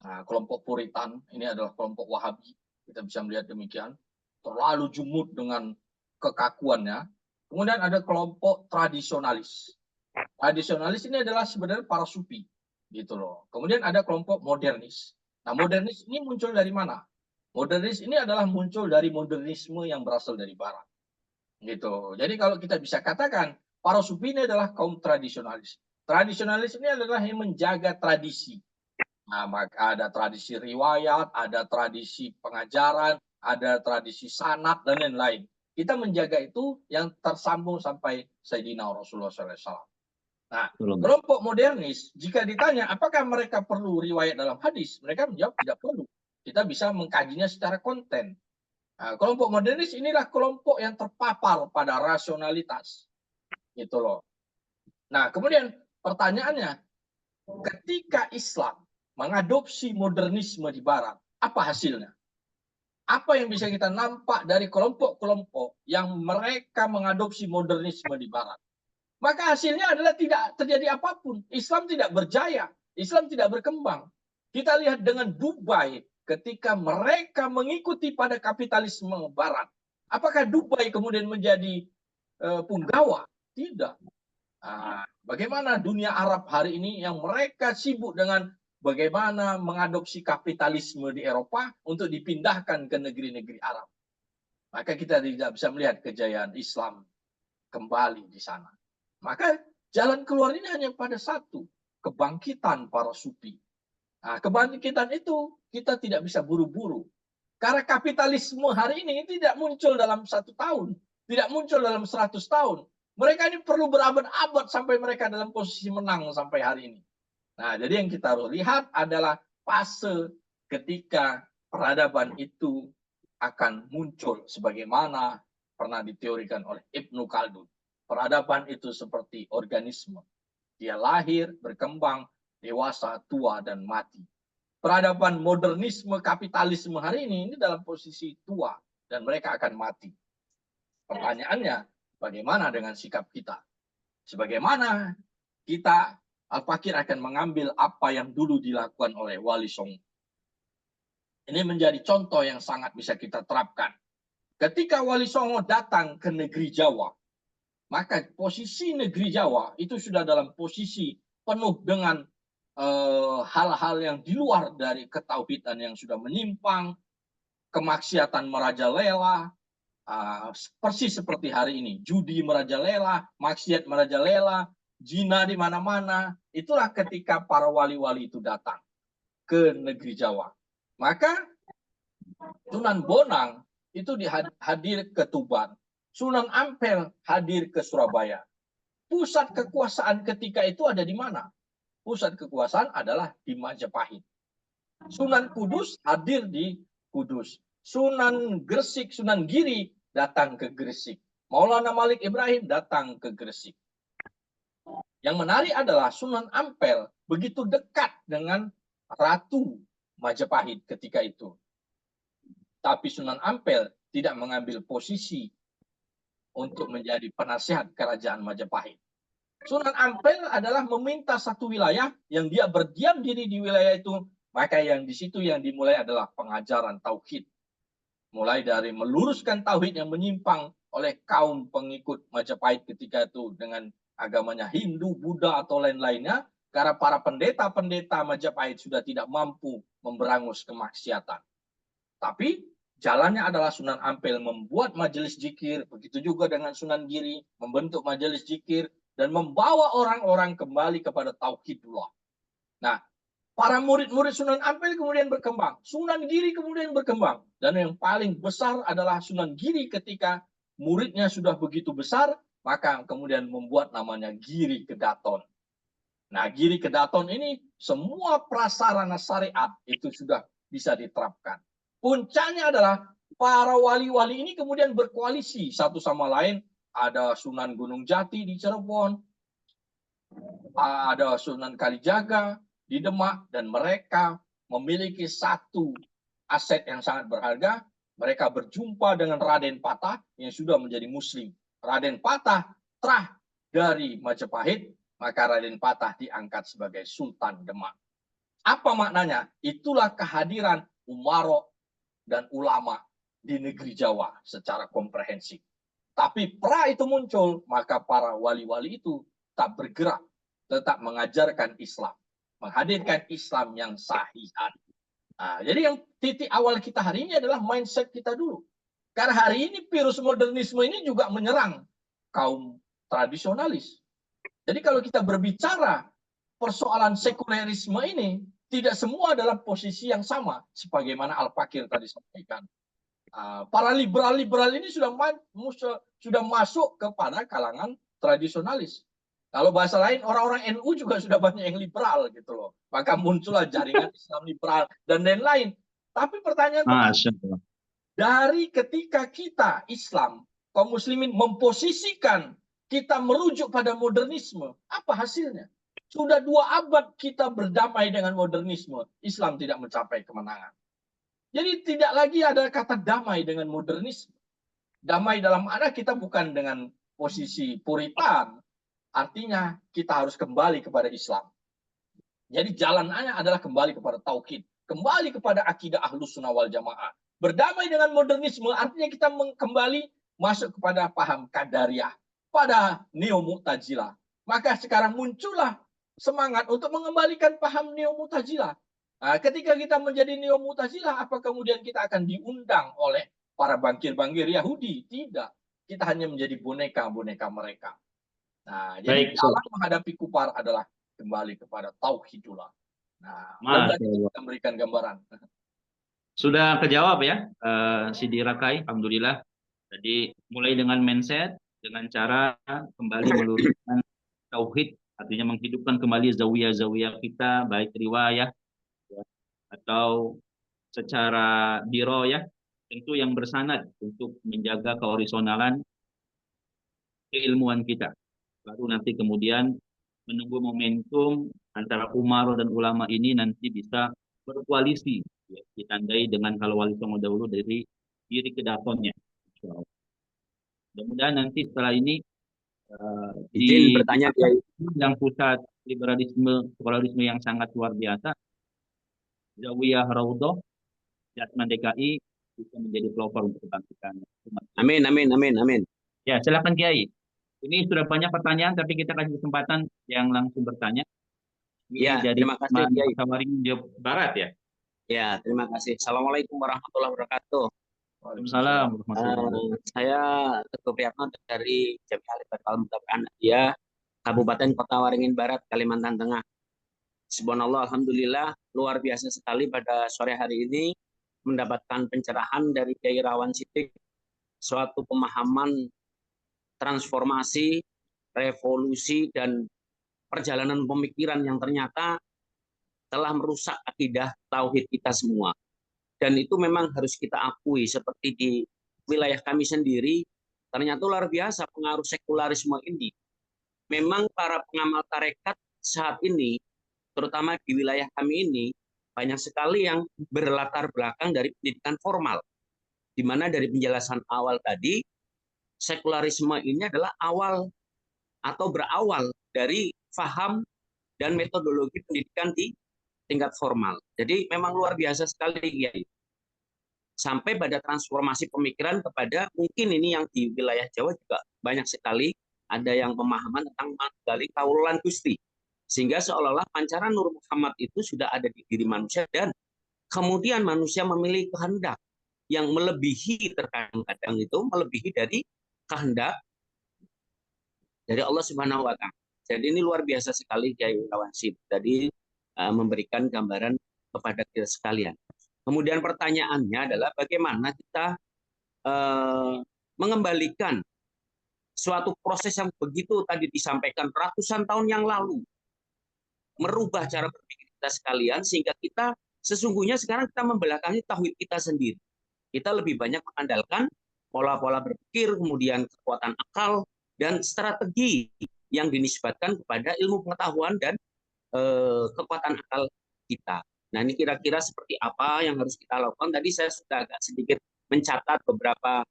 [SPEAKER 2] Nah, kelompok Puritan ini adalah kelompok Wahabi. Kita bisa melihat demikian. Terlalu jumud dengan kekakuannya. Kemudian ada kelompok tradisionalis. Tradisionalis ini adalah sebenarnya para sufi, gitu loh. Kemudian ada kelompok modernis. Nah, modernis ini muncul dari mana? Modernis ini adalah muncul dari modernisme yang berasal dari barat, gitu. Jadi kalau kita bisa katakan para sufi ini adalah kaum tradisionalis. Tradisionalis ini adalah yang menjaga tradisi. Nah, maka ada tradisi riwayat, ada tradisi pengajaran, ada tradisi sanad dan lain-lain. Kita menjaga itu yang tersambung sampai Sayyidina Rasulullah SAW. Nah, kelompok modernis, jika ditanya apakah mereka perlu riwayat dalam hadis, mereka menjawab tidak perlu. Kita bisa mengkajinya secara konten. Nah, kelompok modernis inilah kelompok yang terpapar pada rasionalitas. Gitu loh. Nah, kemudian pertanyaannya, ketika Islam mengadopsi modernisme di barat, apa hasilnya? Apa yang bisa kita nampak dari kelompok-kelompok yang mereka mengadopsi modernisme di barat? Maka hasilnya adalah tidak terjadi apapun. Islam tidak berjaya, Islam tidak berkembang. Kita lihat dengan Dubai ketika mereka mengikuti pada kapitalisme barat. Apakah Dubai kemudian menjadi punggawa? Tidak. Bagaimana dunia Arab hari ini yang mereka sibuk dengan bagaimana mengadopsi kapitalisme di Eropa untuk dipindahkan ke negeri-negeri Arab. Maka kita tidak bisa melihat kejayaan Islam kembali di sana. Maka jalan keluar ini hanya pada satu, kebangkitan para sufi. Nah, kebangkitan itu kita tidak bisa buru-buru. Karena kapitalisme hari ini tidak muncul dalam 1 tahun, tidak muncul dalam 100 tahun. Mereka ini perlu berabad-abad sampai mereka dalam posisi menang sampai hari ini. Nah, jadi yang kita harus lihat adalah fase ketika peradaban itu akan muncul sebagaimana pernah diteorikan oleh Ibnu Khaldun. Peradaban itu seperti organisme. Dia lahir, berkembang, dewasa, tua, dan mati. Peradaban modernisme kapitalisme hari ini dalam posisi tua dan mereka akan mati. Pertanyaannya, bagaimana dengan sikap kita? Sebagaimana kita Al-Fakir akan mengambil apa yang dulu dilakukan oleh Wali Songo. Ini menjadi contoh yang sangat bisa kita terapkan. Ketika Wali Songo datang ke negeri Jawa, maka posisi negeri Jawa itu sudah dalam posisi penuh dengan hal-hal yang di luar dari ketauhidan yang sudah menyimpang, kemaksiatan merajalela, persis seperti hari ini, judi merajalela, maksiat merajalela, zina di mana-mana. Itulah ketika para wali-wali itu datang ke negeri Jawa. Maka Sunan Bonang itu hadir ke Tuban, Sunan Ampel hadir ke Surabaya. Pusat kekuasaan ketika itu ada di mana? Pusat kekuasaan adalah di Majapahit. Sunan Kudus hadir di Kudus. Sunan Gresik, Sunan Giri datang ke Gresik. Maulana Malik Ibrahim datang ke Gresik. Yang menarik adalah Sunan Ampel begitu dekat dengan Ratu Majapahit ketika itu. Tapi Sunan Ampel tidak mengambil posisi untuk menjadi penasihat kerajaan Majapahit. Sunan Ampel adalah meminta satu wilayah yang dia berdiam diri di wilayah itu, maka yang di situ yang dimulai adalah pengajaran tauhid. Mulai dari meluruskan tauhid yang menyimpang oleh kaum pengikut Majapahit ketika itu dengan agamanya Hindu, Buddha atau lain-lainnya, karena para pendeta-pendeta Majapahit sudah tidak mampu memberangus kemaksiatan. Tapi jalannya adalah Sunan Ampel membuat majelis zikir, begitu juga dengan Sunan Giri membentuk majelis zikir dan membawa orang-orang kembali kepada tauhidullah. Nah, para murid-murid Sunan Ampel kemudian berkembang, Sunan Giri kemudian berkembang, dan yang paling besar adalah Sunan Giri ketika muridnya sudah begitu besar, maka kemudian membuat namanya Giri Kedaton. Nah, Giri Kedaton ini semua prasarana syariat itu sudah bisa diterapkan. Puncaknya adalah para wali-wali ini kemudian berkoalisi satu sama lain. Ada Sunan Gunung Jati di Cirebon, ada Sunan Kalijaga di Demak, dan mereka memiliki satu aset yang sangat berharga. Mereka berjumpa dengan Raden Patah yang sudah menjadi muslim. Raden Patah terah dari Majapahit, maka Raden Patah diangkat sebagai Sultan Demak. Apa maknanya? Itulah kehadiran umarok dan ulama di negeri Jawa secara komprehensif. Tapi pra itu muncul, maka para wali-wali itu tak bergerak, tetap mengajarkan Islam, menghadirkan Islam yang sahihan. Nah, jadi yang titik awal kita hari ini adalah mindset kita dulu. Karena hari ini virus modernisme ini juga menyerang kaum tradisionalis. Jadi kalau kita berbicara persoalan sekulerisme ini, tidak semua dalam posisi yang sama, sebagaimana Al-Fakir tadi sampaikan. Para liberal-liberal ini sudah masuk kepada kalangan tradisionalis. Kalau bahasa lain, orang-orang NU juga sudah banyak yang liberal gitu loh. Maka muncullah jaringan Islam liberal dan lain-lain. Tapi pertanyaan dari ketika kita Islam, kaum muslimin memposisikan kita merujuk pada modernisme, apa hasilnya? Sudah 2 abad kita berdamai dengan modernisme, Islam tidak mencapai kemenangan. Jadi tidak lagi ada kata damai dengan modernisme. Damai dalam makna kita bukan dengan posisi puritan. Artinya kita harus kembali kepada Islam. Jadi jalanannya adalah kembali kepada tauhid. Kembali kepada akidah Ahlus Sunnah wal Jamaah. Berdamai dengan modernisme artinya kita kembali masuk kepada paham Qadariyah. Pada Neo Mu'tazilah. Maka sekarang muncullah semangat untuk mengembalikan paham Neo-Mu'tazilah. Nah, ketika kita menjadi Neo-Mu'tazilah, apa kemudian kita akan diundang oleh para bangkir-bangkir Yahudi? Tidak. Kita hanya menjadi boneka-boneka mereka. Nah, jadi
[SPEAKER 1] Baik,
[SPEAKER 2] jalan menghadapi kufar adalah kembali kepada tauhidullah. Nah,
[SPEAKER 1] Masya
[SPEAKER 2] mudah-mudahan
[SPEAKER 1] Allah.
[SPEAKER 2] kita memberikan gambaran.
[SPEAKER 1] Sudah kejawab ya, Sidi Rakai, alhamdulillah. Jadi mulai dengan mindset, dengan cara kembali meluruskan tauhid, artinya menghidupkan kembali zawiyah-zawiyah kita, baik riwayah ya, atau secara diroyah, tentu yang bersanad untuk menjaga keorisonalan keilmuan kita. Baru nanti kemudian menunggu momentum antara Umar dan ulama ini nanti bisa berkoalisi, ya, ditandai dengan kalau wali songo dahulu dari diri kedatonnya. Mudah-mudahan nanti setelah ini
[SPEAKER 3] Izin
[SPEAKER 1] di
[SPEAKER 3] bertanya
[SPEAKER 1] mana
[SPEAKER 3] Kiai.
[SPEAKER 1] yang pusat liberalisme, sekularisme yang sangat luar biasa, Zawiyah Raudhah, Jatman DKI bisa menjadi pelopor untuk kebangkitan umat.
[SPEAKER 3] Amin, amin, amin, amin.
[SPEAKER 1] Ya, silakan Kiai. Ini sudah banyak pertanyaan, tapi kita kasih kesempatan yang langsung bertanya. Ini
[SPEAKER 3] Ya,
[SPEAKER 1] dari
[SPEAKER 3] terima kasih
[SPEAKER 1] teman
[SPEAKER 3] Kiai.
[SPEAKER 1] Tawaring Jawa Barat ya.
[SPEAKER 3] Ya, terima kasih. Assalamualaikum warahmatullahi wabarakatuh.
[SPEAKER 1] Waalaikumsalam warahmatullahi
[SPEAKER 3] Saya Teguh Priyatno dari Jamiah Al Muhammadiyah, Kabupaten Kota Waringin Barat, Kalimantan Tengah. Subhanallah, alhamdulillah, luar biasa sekali pada sore hari ini mendapatkan pencerahan dari Kiai Rawan Sidik, suatu pemahaman transformasi, revolusi, dan perjalanan pemikiran yang ternyata telah merusak akidah tauhid kita semua. Dan itu memang harus kita akui, seperti di wilayah kami sendiri, ternyata luar biasa pengaruh sekularisme ini. Memang para pengamal tarekat saat ini, terutama di wilayah kami ini, banyak sekali yang berlatar belakang dari pendidikan formal. Di mana dari penjelasan awal tadi, sekularisme ini adalah awal atau berawal dari faham dan metodologi pendidikan di tingkat formal. Jadi memang luar biasa sekali, ya. Sampai pada transformasi pemikiran kepada mungkin ini yang di wilayah Jawa juga banyak sekali ada yang pemahaman tentang manggali kaulan Gusti, sehingga seolah-olah pancaran Nur Muhammad itu sudah ada di diri manusia, dan kemudian manusia memiliki kehendak yang melebihi, terkadang itu melebihi dari kehendak dari Allah Subhanahu wa taala. Jadi ini luar biasa sekali Kiai Rawansip tadi memberikan gambaran kepada kita sekalian. Kemudian pertanyaannya adalah bagaimana kita mengembalikan suatu proses yang begitu tadi disampaikan ratusan tahun yang lalu, merubah cara berpikir kita sekalian, sehingga kita sesungguhnya sekarang kita membelakangi tauhid kita sendiri. Kita lebih banyak mengandalkan pola-pola berpikir, kemudian kekuatan akal, dan strategi yang dinisbatkan kepada ilmu pengetahuan dan kekuatan akal kita. Nah, ini kira-kira seperti apa yang harus kita lakukan. Tadi saya sudah agak sedikit mencatat beberapa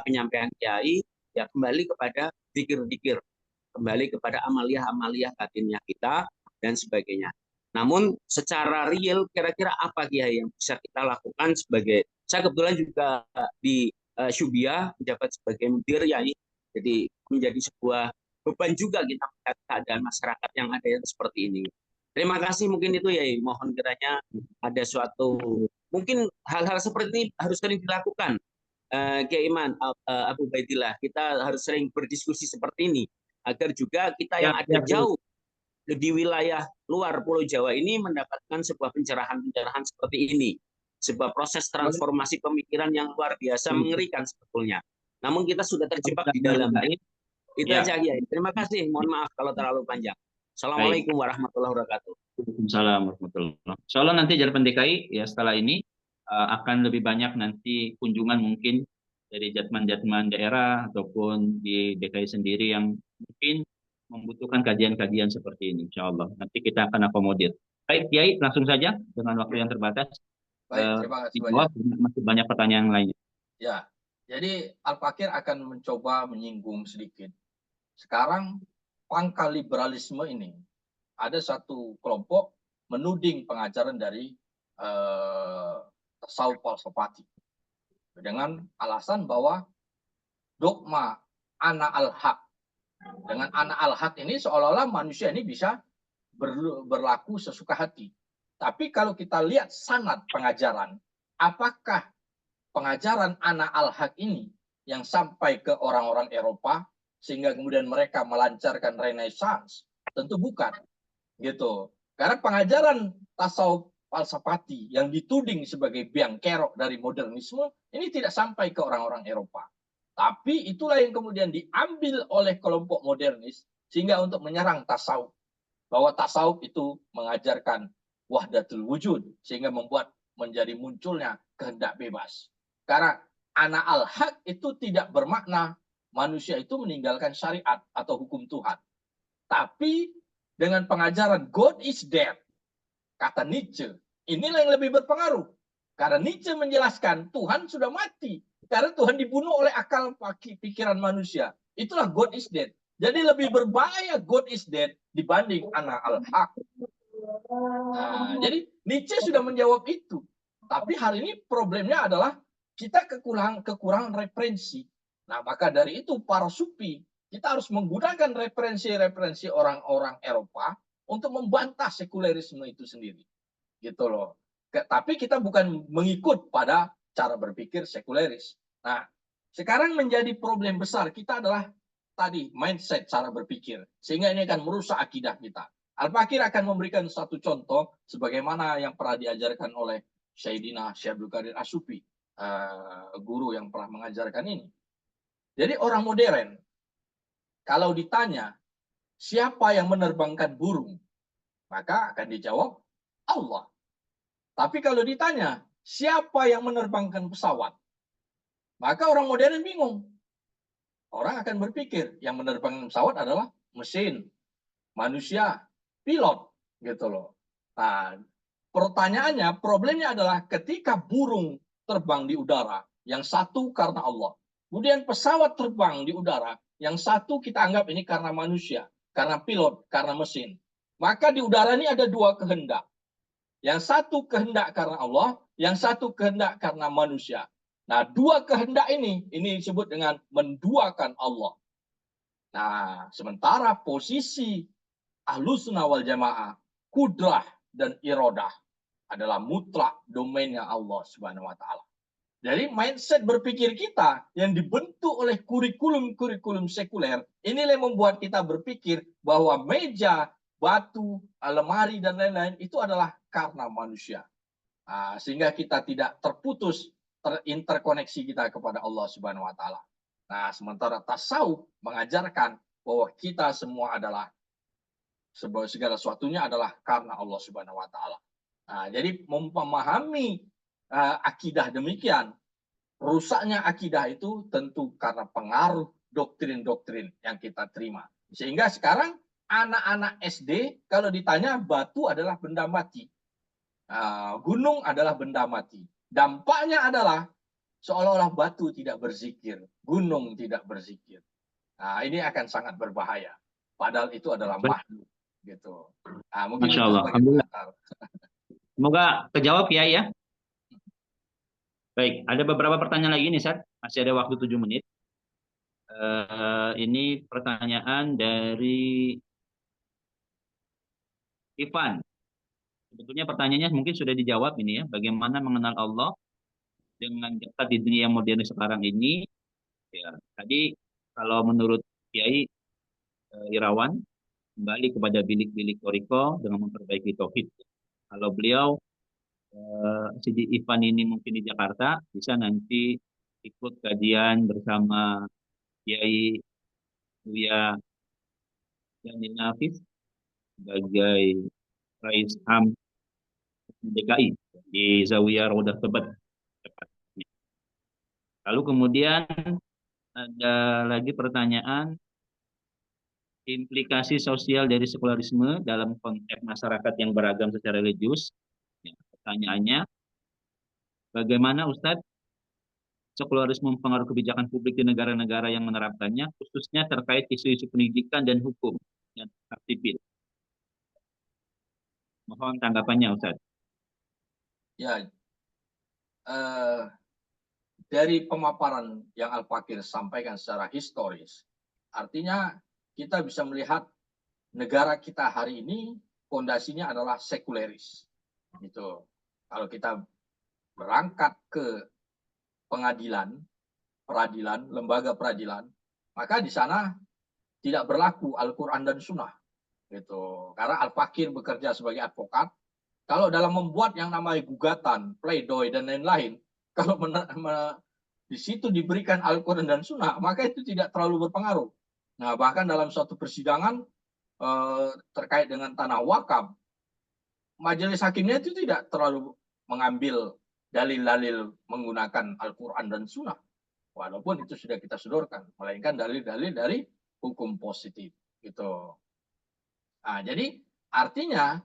[SPEAKER 3] penyampaian Kiai, ya kembali kepada zikir-zikir, kembali kepada amaliyah-amaliyah batinnya kita, dan sebagainya. Namun secara real, kira-kira apa Kiai yang bisa kita lakukan sebagai, saya kebetulan juga di Syubiah, menjabat sebagai mudir, ya, jadi menjadi sebuah beban juga kita melihat keadaan masyarakat yang ada yang seperti ini. Terima kasih, mungkin itu ya, mohon kiranya ada suatu, mungkin hal-hal seperti ini harus sering dilakukan. Kiai Iman, Abu Baidillah, kita harus sering berdiskusi seperti ini, agar juga kita yang ada jauh di wilayah luar Pulau Jawa ini mendapatkan sebuah pencerahan-pencerahan seperti ini. Sebuah proses transformasi pemikiran yang luar biasa mengerikan sebetulnya. Namun kita sudah terjebak di dalamnya. Itu aja, Kiai. Terima kasih. Mohon maaf kalau terlalu panjang. Assalamualaikum warahmatullahi wabarakatuh.
[SPEAKER 1] Waalaikumsalam warahmatullahi wabarakatuh. Insyaallah nanti Jatman DKI ya setelah ini akan lebih banyak nanti kunjungan mungkin dari Jatman-Jatman daerah ataupun di DKI sendiri yang mungkin membutuhkan kajian-kajian seperti ini. Insyaallah nanti kita akan akomodir. Baik Kiai, langsung saja dengan waktu yang terbatas.
[SPEAKER 2] Baik, terima kasih banyak.
[SPEAKER 1] Masih banyak pertanyaan lainnya.
[SPEAKER 2] Ya, jadi Al-Fakir akan mencoba menyinggung sedikit. Sekarang pangkal liberalisme ini ada satu kelompok menuding pengajaran dari tasawuf falsafati dengan alasan bahwa dogma ana al-haq, Dengan anak al-haq ini seolah-olah manusia ini bisa berlaku sesuka hati. Tapi kalau kita lihat sanad pengajaran, apakah pengajaran anak al-haq ini yang sampai ke orang-orang Eropa sehingga kemudian mereka melancarkan Renaissance? Tentu bukan, gitu. Karena pengajaran tasawuf falsafati yang dituding sebagai biang kerok dari modernisme ini tidak sampai ke orang-orang Eropa. Tapi itulah yang kemudian diambil oleh kelompok modernis sehingga untuk menyerang tasawuf. Bahwa tasawuf itu mengajarkan wahdatul wujud sehingga membuat menjadi munculnya kehendak bebas. Karena ana al-haq itu tidak bermakna manusia itu meninggalkan syariat atau hukum Tuhan. Tapi dengan pengajaran God is dead, kata Nietzsche, inilah yang lebih berpengaruh. Karena Nietzsche menjelaskan Tuhan sudah mati. Karena Tuhan dibunuh oleh akal pikiran manusia. Itulah God is dead. Jadi lebih berbahaya God is dead dibanding ana al-haq. Nah, jadi Nietzsche sudah menjawab itu. Tapi hari ini problemnya adalah kita kekurangan referensi. Nah, maka dari itu para sufi, kita harus menggunakan referensi-referensi orang-orang Eropa untuk membantah sekulerisme itu sendiri. Gitu loh. Tapi kita bukan mengikut pada cara berpikir sekuleris. Nah, sekarang menjadi problem besar kita adalah tadi mindset cara berpikir, sehingga ini akan merusak akidah kita. Al-Fakir akan memberikan satu contoh sebagaimana yang pernah diajarkan oleh Sayyidina Syekh Abdul Qadir As-Sufi, guru yang pernah mengajarkan ini. Jadi orang modern kalau ditanya siapa yang menerbangkan burung, maka akan dijawab Allah. Tapi kalau ditanya siapa yang menerbangkan pesawat, maka orang modern bingung. Orang akan berpikir yang menerbangkan pesawat adalah mesin, manusia, pilot, gitu loh. Nah, pertanyaannya, problemnya adalah ketika burung terbang di udara, yang satu karena Allah. Kemudian pesawat terbang di udara, yang satu kita anggap ini karena manusia, karena pilot, karena mesin. Maka di udara ini ada dua kehendak. Yang satu kehendak karena Allah, yang satu kehendak karena manusia. Nah, dua kehendak ini disebut dengan menduakan Allah. Nah, sementara posisi Ahlus Sunnah wal Jamaah, kudrah dan irodah adalah mutlak domainnya Allah Subhanahu wa taala. Jadi mindset berpikir kita yang dibentuk oleh kurikulum sekuler, inilah yang membuat kita berpikir bahwa meja, batu, lemari dan lain-lain itu adalah karena manusia. Sehingga kita tidak terputus terinterkoneksi kita kepada Allah Subhanahu wa taala. Nah, sementara tasawuf mengajarkan bahwa kita semua adalah segala sesuatunya adalah karena Allah Subhanahu wa taala. Nah, jadi memahami akidah demikian, rusaknya akidah itu tentu karena pengaruh doktrin-doktrin yang kita terima. Sehingga sekarang anak-anak SD kalau ditanya batu adalah benda mati. Gunung adalah benda mati. Dampaknya adalah seolah-olah batu tidak berzikir, gunung tidak berzikir. Nah, ini akan sangat berbahaya. Padahal itu adalah makhluk, gitu. Mungkin
[SPEAKER 1] Masya
[SPEAKER 2] itu
[SPEAKER 1] Allah.
[SPEAKER 2] sebagai pengantar.
[SPEAKER 1] Semoga terjawab ya. Baik, ada beberapa pertanyaan lagi nih, Sat. Masih ada waktu 7 menit. Ini pertanyaan dari Ivan. Sebetulnya pertanyaannya mungkin sudah dijawab ini ya. Bagaimana mengenal Allah dengan dekat di dunia yang modern sekarang ini? Ya, tadi kalau menurut Kiai Irawan kembali kepada bilik-bilik Toriko dengan memperbaiki tauhid. Kalau beliau Sidi Ivan ini mungkin di Jakarta bisa nanti ikut kajian bersama Kiai Buya Yani Nafis sebagai Rais Am DKI di Zawiyah Rodah Tebet. Lalu kemudian ada lagi pertanyaan implikasi sosial dari sekularisme dalam konteks masyarakat yang beragam secara religius. Ya, pertanyaannya, bagaimana Ustadz sekularisme mempengaruhi kebijakan publik di negara-negara yang menerapkannya, khususnya terkait isu-isu pendidikan dan hukum dan hak sipil. Mohon tanggapannya Ustadz.
[SPEAKER 2] Ya, dari pemaparan yang Al-Fakir sampaikan secara historis, artinya kita bisa melihat negara kita hari ini fondasinya adalah sekuleris. Gitu. Kalau kita berangkat ke pengadilan, peradilan, lembaga peradilan, maka di sana tidak berlaku Al-Quran dan Sunnah. Gitu. Karena Al-Fakir bekerja sebagai advokat. Kalau dalam membuat yang namanya gugatan, pledoi, dan lain-lain, kalau di situ diberikan Al-Quran dan Sunnah, maka itu tidak terlalu berpengaruh. Nah, bahkan dalam suatu persidangan terkait dengan tanah wakaf, majelis hakimnya itu tidak terlalu mengambil dalil-dalil menggunakan Al-Quran dan Sunnah. Walaupun itu sudah kita sodorkan, melainkan dalil-dalil dari hukum positif. Gitu. Nah, jadi artinya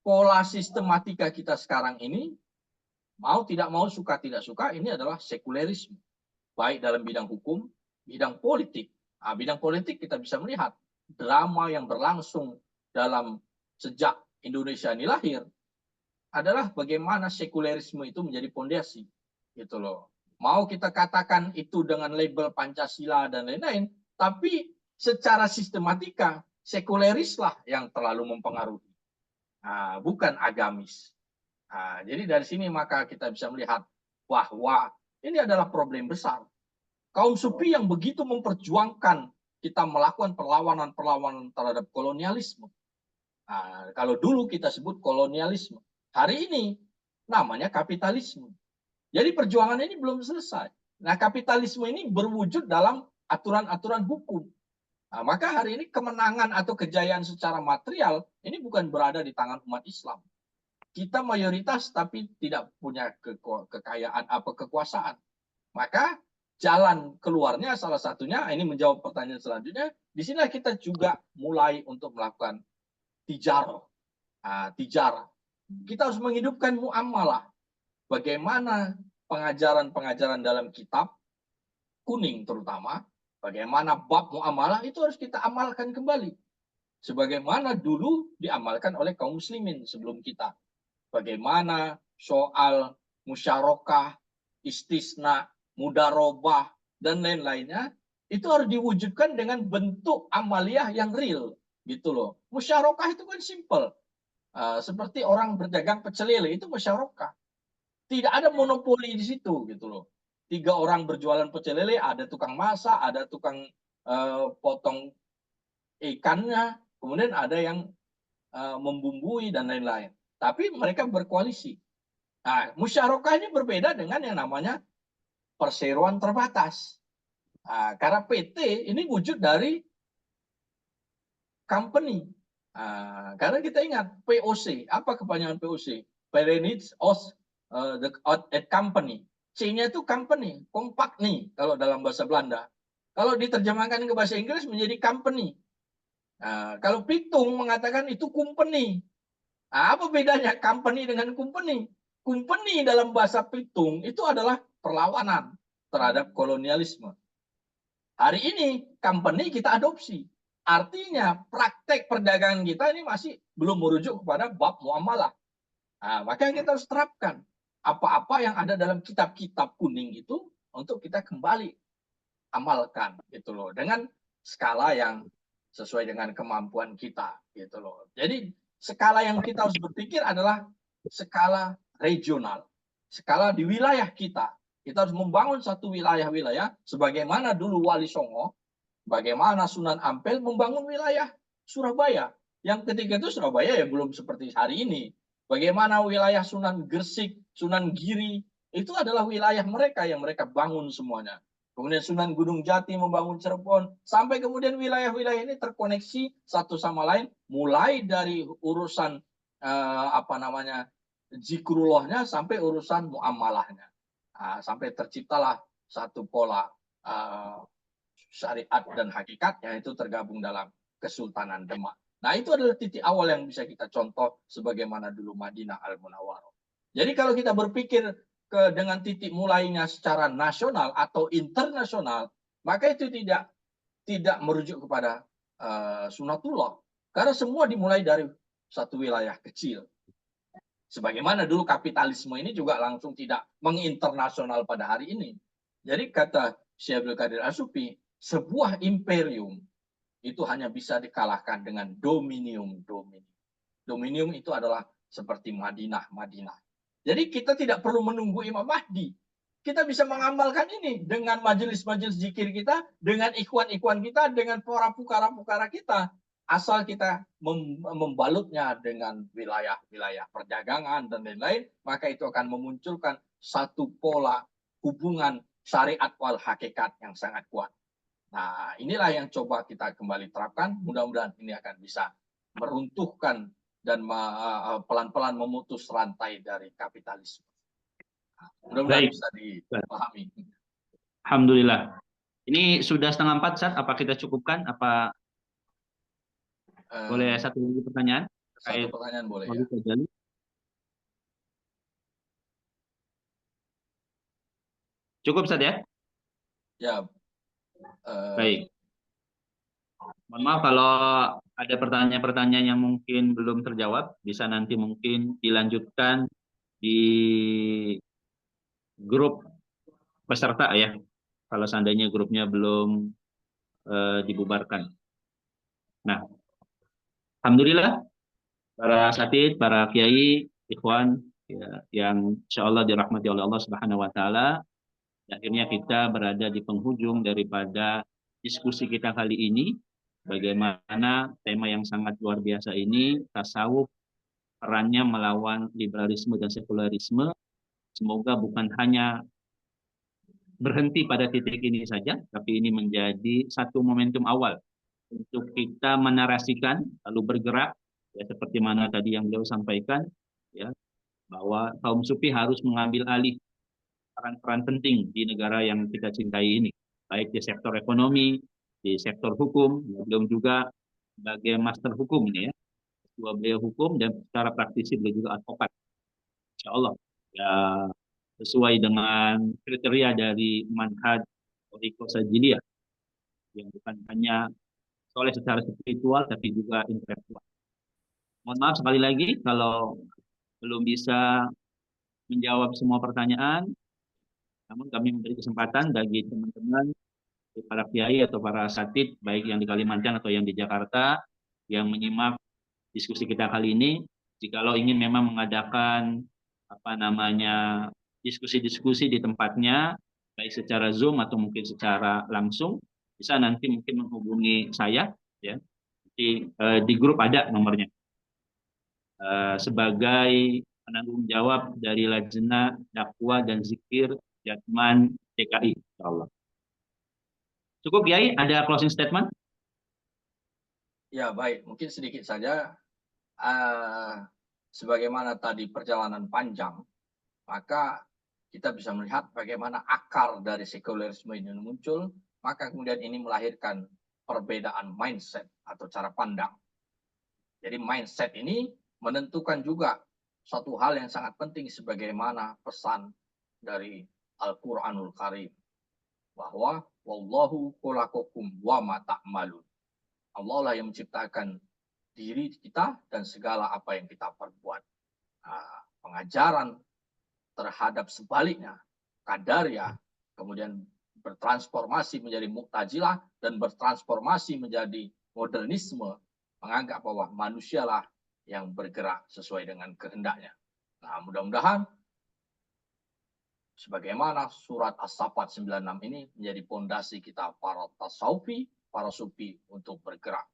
[SPEAKER 2] pola sistematika kita sekarang ini, mau tidak mau, suka tidak suka, ini adalah sekulerisme. Baik dalam bidang hukum, bidang politik. Nah, bidang politik kita bisa melihat drama yang berlangsung dalam sejak Indonesia ini lahir adalah bagaimana sekulerisme itu menjadi fondasi. Gitu loh. Mau kita katakan itu dengan label Pancasila dan lain-lain, tapi secara sistematika sekulerislah yang terlalu mempengaruhi. Bukan agamis. Jadi dari sini maka kita bisa melihat bahwa ini adalah problem besar. Kaum sufi yang begitu memperjuangkan kita melakukan perlawanan-perlawanan terhadap kolonialisme. Kalau dulu kita sebut kolonialisme, hari ini namanya kapitalisme. Jadi perjuangan ini belum selesai. Nah, kapitalisme ini berwujud dalam aturan-aturan hukum. Maka hari ini kemenangan atau kejayaan secara material ini bukan berada di tangan umat Islam. Kita mayoritas tapi tidak punya kekayaan apa kekuasaan. Maka jalan keluarnya salah satunya, ini menjawab pertanyaan selanjutnya, di sini kita juga mulai untuk melakukan tijarah. Tijarah. Kita harus menghidupkan muamalah. Bagaimana pengajaran-pengajaran dalam kitab kuning terutama, bagaimana bab muamalah itu harus kita amalkan kembali. Sebagaimana dulu diamalkan oleh kaum muslimin sebelum kita. Bagaimana soal musyarakah, istisna, mudarobah, dan lain-lainnya, itu harus diwujudkan dengan bentuk amaliyah yang real. Gitu loh. Musyarakah itu kan simple. Seperti orang berdagang pecel lele, itu musyarakah. Tidak ada monopoli di situ, gitu loh. 3 orang berjualan pecel lele, ada tukang masak, ada tukang potong ikannya, kemudian ada yang membumbui dan lain-lain. Tapi mereka berkoalisi. Nah, musyarakah ini berbeda dengan yang namanya perseroan terbatas. Karena PT ini wujud dari company. Karena kita ingat POC, apa kepanjangan POC? Parents of the company. C-nya itu company, kompak nih kalau dalam bahasa Belanda. Kalau diterjemahkan ke bahasa Inggris menjadi company. Kalau Pitung mengatakan itu company. Apa bedanya company dengan company? Company dalam bahasa Pitung itu adalah perlawanan terhadap kolonialisme. Hari ini company kita adopsi. Artinya praktek perdagangan kita ini masih belum merujuk kepada bab muamalah. Maka kita harus terapkan apa-apa yang ada dalam kitab-kitab kuning itu untuk kita kembali amalkan gitu loh, dengan skala yang sesuai dengan kemampuan kita gitu loh. Jadi skala yang kita harus berpikir adalah skala regional, skala di wilayah kita. Kita harus membangun satu wilayah-wilayah sebagaimana dulu Wali Songo, bagaimana Sunan Ampel membangun wilayah Surabaya. Yang ketika itu Surabaya ya belum seperti hari ini. Bagaimana wilayah Sunan Gresik, Sunan Giri, itu adalah wilayah mereka yang mereka bangun semuanya. Kemudian Sunan Gunung Jati membangun Cirebon, sampai kemudian wilayah-wilayah ini terkoneksi satu sama lain, mulai dari urusan zikrullahnya sampai urusan muamalahnya. Sampai terciptalah satu pola syariat dan hakikat yang itu tergabung dalam Kesultanan Demak. Nah, itu adalah titik awal yang bisa kita contoh sebagaimana dulu Madinah Al-Munawwarah. Jadi kalau kita berpikir dengan titik mulainya secara nasional atau internasional, maka itu tidak merujuk kepada sunatullah. Karena semua dimulai dari satu wilayah kecil. Sebagaimana dulu kapitalisme ini juga langsung tidak menginternasional pada hari ini. Jadi kata Syekh Abdul Qadir As-Sufi, sebuah imperium itu hanya bisa dikalahkan dengan dominium. Dominium itu adalah seperti Madinah. Jadi kita tidak perlu menunggu Imam Mahdi. Kita bisa mengamalkan ini dengan majelis-majelis zikir kita, dengan ikhwan-ikhwan kita, dengan para pukara-pukara kita. Asal kita membalutnya dengan wilayah-wilayah perdagangan dan lain-lain, maka itu akan memunculkan satu pola hubungan syariat wal hakikat yang sangat kuat. Nah, inilah yang coba kita kembali terapkan. Mudah-mudahan ini akan bisa meruntuhkan dan pelan-pelan memutus rantai dari kapitalisme. Mudah-mudahan bisa dipahami.
[SPEAKER 1] Alhamdulillah. Ini sudah 3:30, Ustaz. Apa kita cukupkan? Apa boleh satu lagi pertanyaan?
[SPEAKER 2] Satu pertanyaan boleh ya.
[SPEAKER 1] Cukup, Ustaz ya?
[SPEAKER 2] Ya.
[SPEAKER 1] Baik. Mohon maaf kalau ada pertanyaan-pertanyaan yang mungkin belum terjawab, bisa nanti mungkin dilanjutkan di grup peserta ya, kalau seandainya grupnya belum dibubarkan. Nah, alhamdulillah para asatidz, para kiai, ikhwan ya, yang insya Allah dirahmati oleh Allah Subhanahu Wa Taala. Akhirnya kita berada di penghujung daripada diskusi kita kali ini. Bagaimana tema yang sangat luar biasa ini, tasawuf, perannya melawan liberalisme dan sekularisme. Semoga bukan hanya berhenti pada titik ini saja, tapi ini menjadi satu momentum awal untuk kita menarasikan, lalu bergerak, ya seperti mana tadi yang beliau sampaikan, ya bahwa kaum sufi harus mengambil alih peran-peran penting di negara yang kita cintai ini, baik di sektor ekonomi, di sektor hukum, beliau juga sebagai master hukum ini ya, beliau hukum dan secara praktisi beliau juga advokat, insya Allah ya sesuai dengan kriteria dari manhaj Thariqah Sajiliyah yang bukan hanya soleh secara spiritual tapi juga intelektual. Mohon maaf sekali lagi kalau belum bisa menjawab semua pertanyaan, namun kami memberi kesempatan bagi teman-teman para kiai atau para asatidz baik yang di Kalimantan atau yang di Jakarta yang menyimak diskusi kita kali ini, jikalau ingin memang mengadakan diskusi-diskusi di tempatnya baik secara Zoom atau mungkin secara langsung, bisa nanti mungkin menghubungi saya ya. Di grup ada nomornya. Sebagai penanggung jawab dari Lajnah Dakwah dan Zikir Jatman DKI, insyaallah. Cukup Kiai, ada closing statement?
[SPEAKER 2] Ya baik, mungkin sedikit saja. Sebagaimana tadi perjalanan panjang, maka kita bisa melihat bagaimana akar dari sekularisme ini muncul, maka kemudian ini melahirkan perbedaan mindset atau cara pandang. Jadi mindset ini menentukan juga satu hal yang sangat penting sebagaimana pesan dari Al-Qur'anul Karim, bahwa wallahu khalaqakum wa ma ta'malun. Allah lah yang menciptakan diri kita dan segala apa yang kita perbuat. Pengajaran terhadap sebaliknya, Qadariyah, kemudian bertransformasi menjadi Mu'tazilah dan bertransformasi menjadi modernisme, menganggap bahwa manusialah yang bergerak sesuai dengan kehendaknya. Nah, mudah-mudahan sebagaimana surat As-Saffat 96 ini menjadi pondasi kita para tasawufi, para sufi untuk bergerak,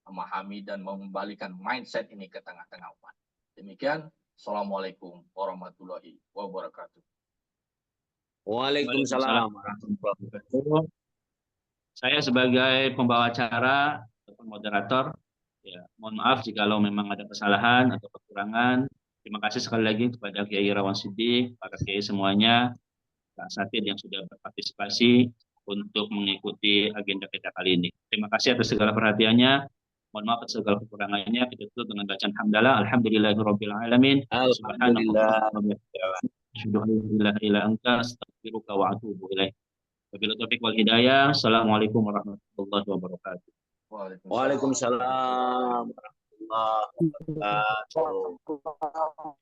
[SPEAKER 2] memahami dan mengembalikan mindset ini ke tengah-tengah umat. Demikian, Assalamualaikum warahmatullahi wabarakatuh.
[SPEAKER 3] Waalaikumsalam warahmatullahi wabarakatuh.
[SPEAKER 1] Saya sebagai pembawa acara atau moderator, ya, mohon maaf jikalau memang ada kesalahan atau kekurangan. Terima kasih sekali lagi kepada Kiai Irawan Siddiq, para kiai semuanya, Kak Asatidz yang sudah berpartisipasi untuk mengikuti agenda kita kali ini. Terima kasih atas segala perhatiannya. Mohon maaf atas segala kekurangannya. Kita tutup dengan bacaan hamdalah. Alhamdulillahirabbil alamin.
[SPEAKER 3] Alhamdulillah.
[SPEAKER 1] Wabillahi taufiq wal hidayah. Assalamualaikum warahmatullahi wabarakatuh.
[SPEAKER 3] Waalaikumsalam warahmatullahi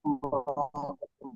[SPEAKER 3] wabarakatuh.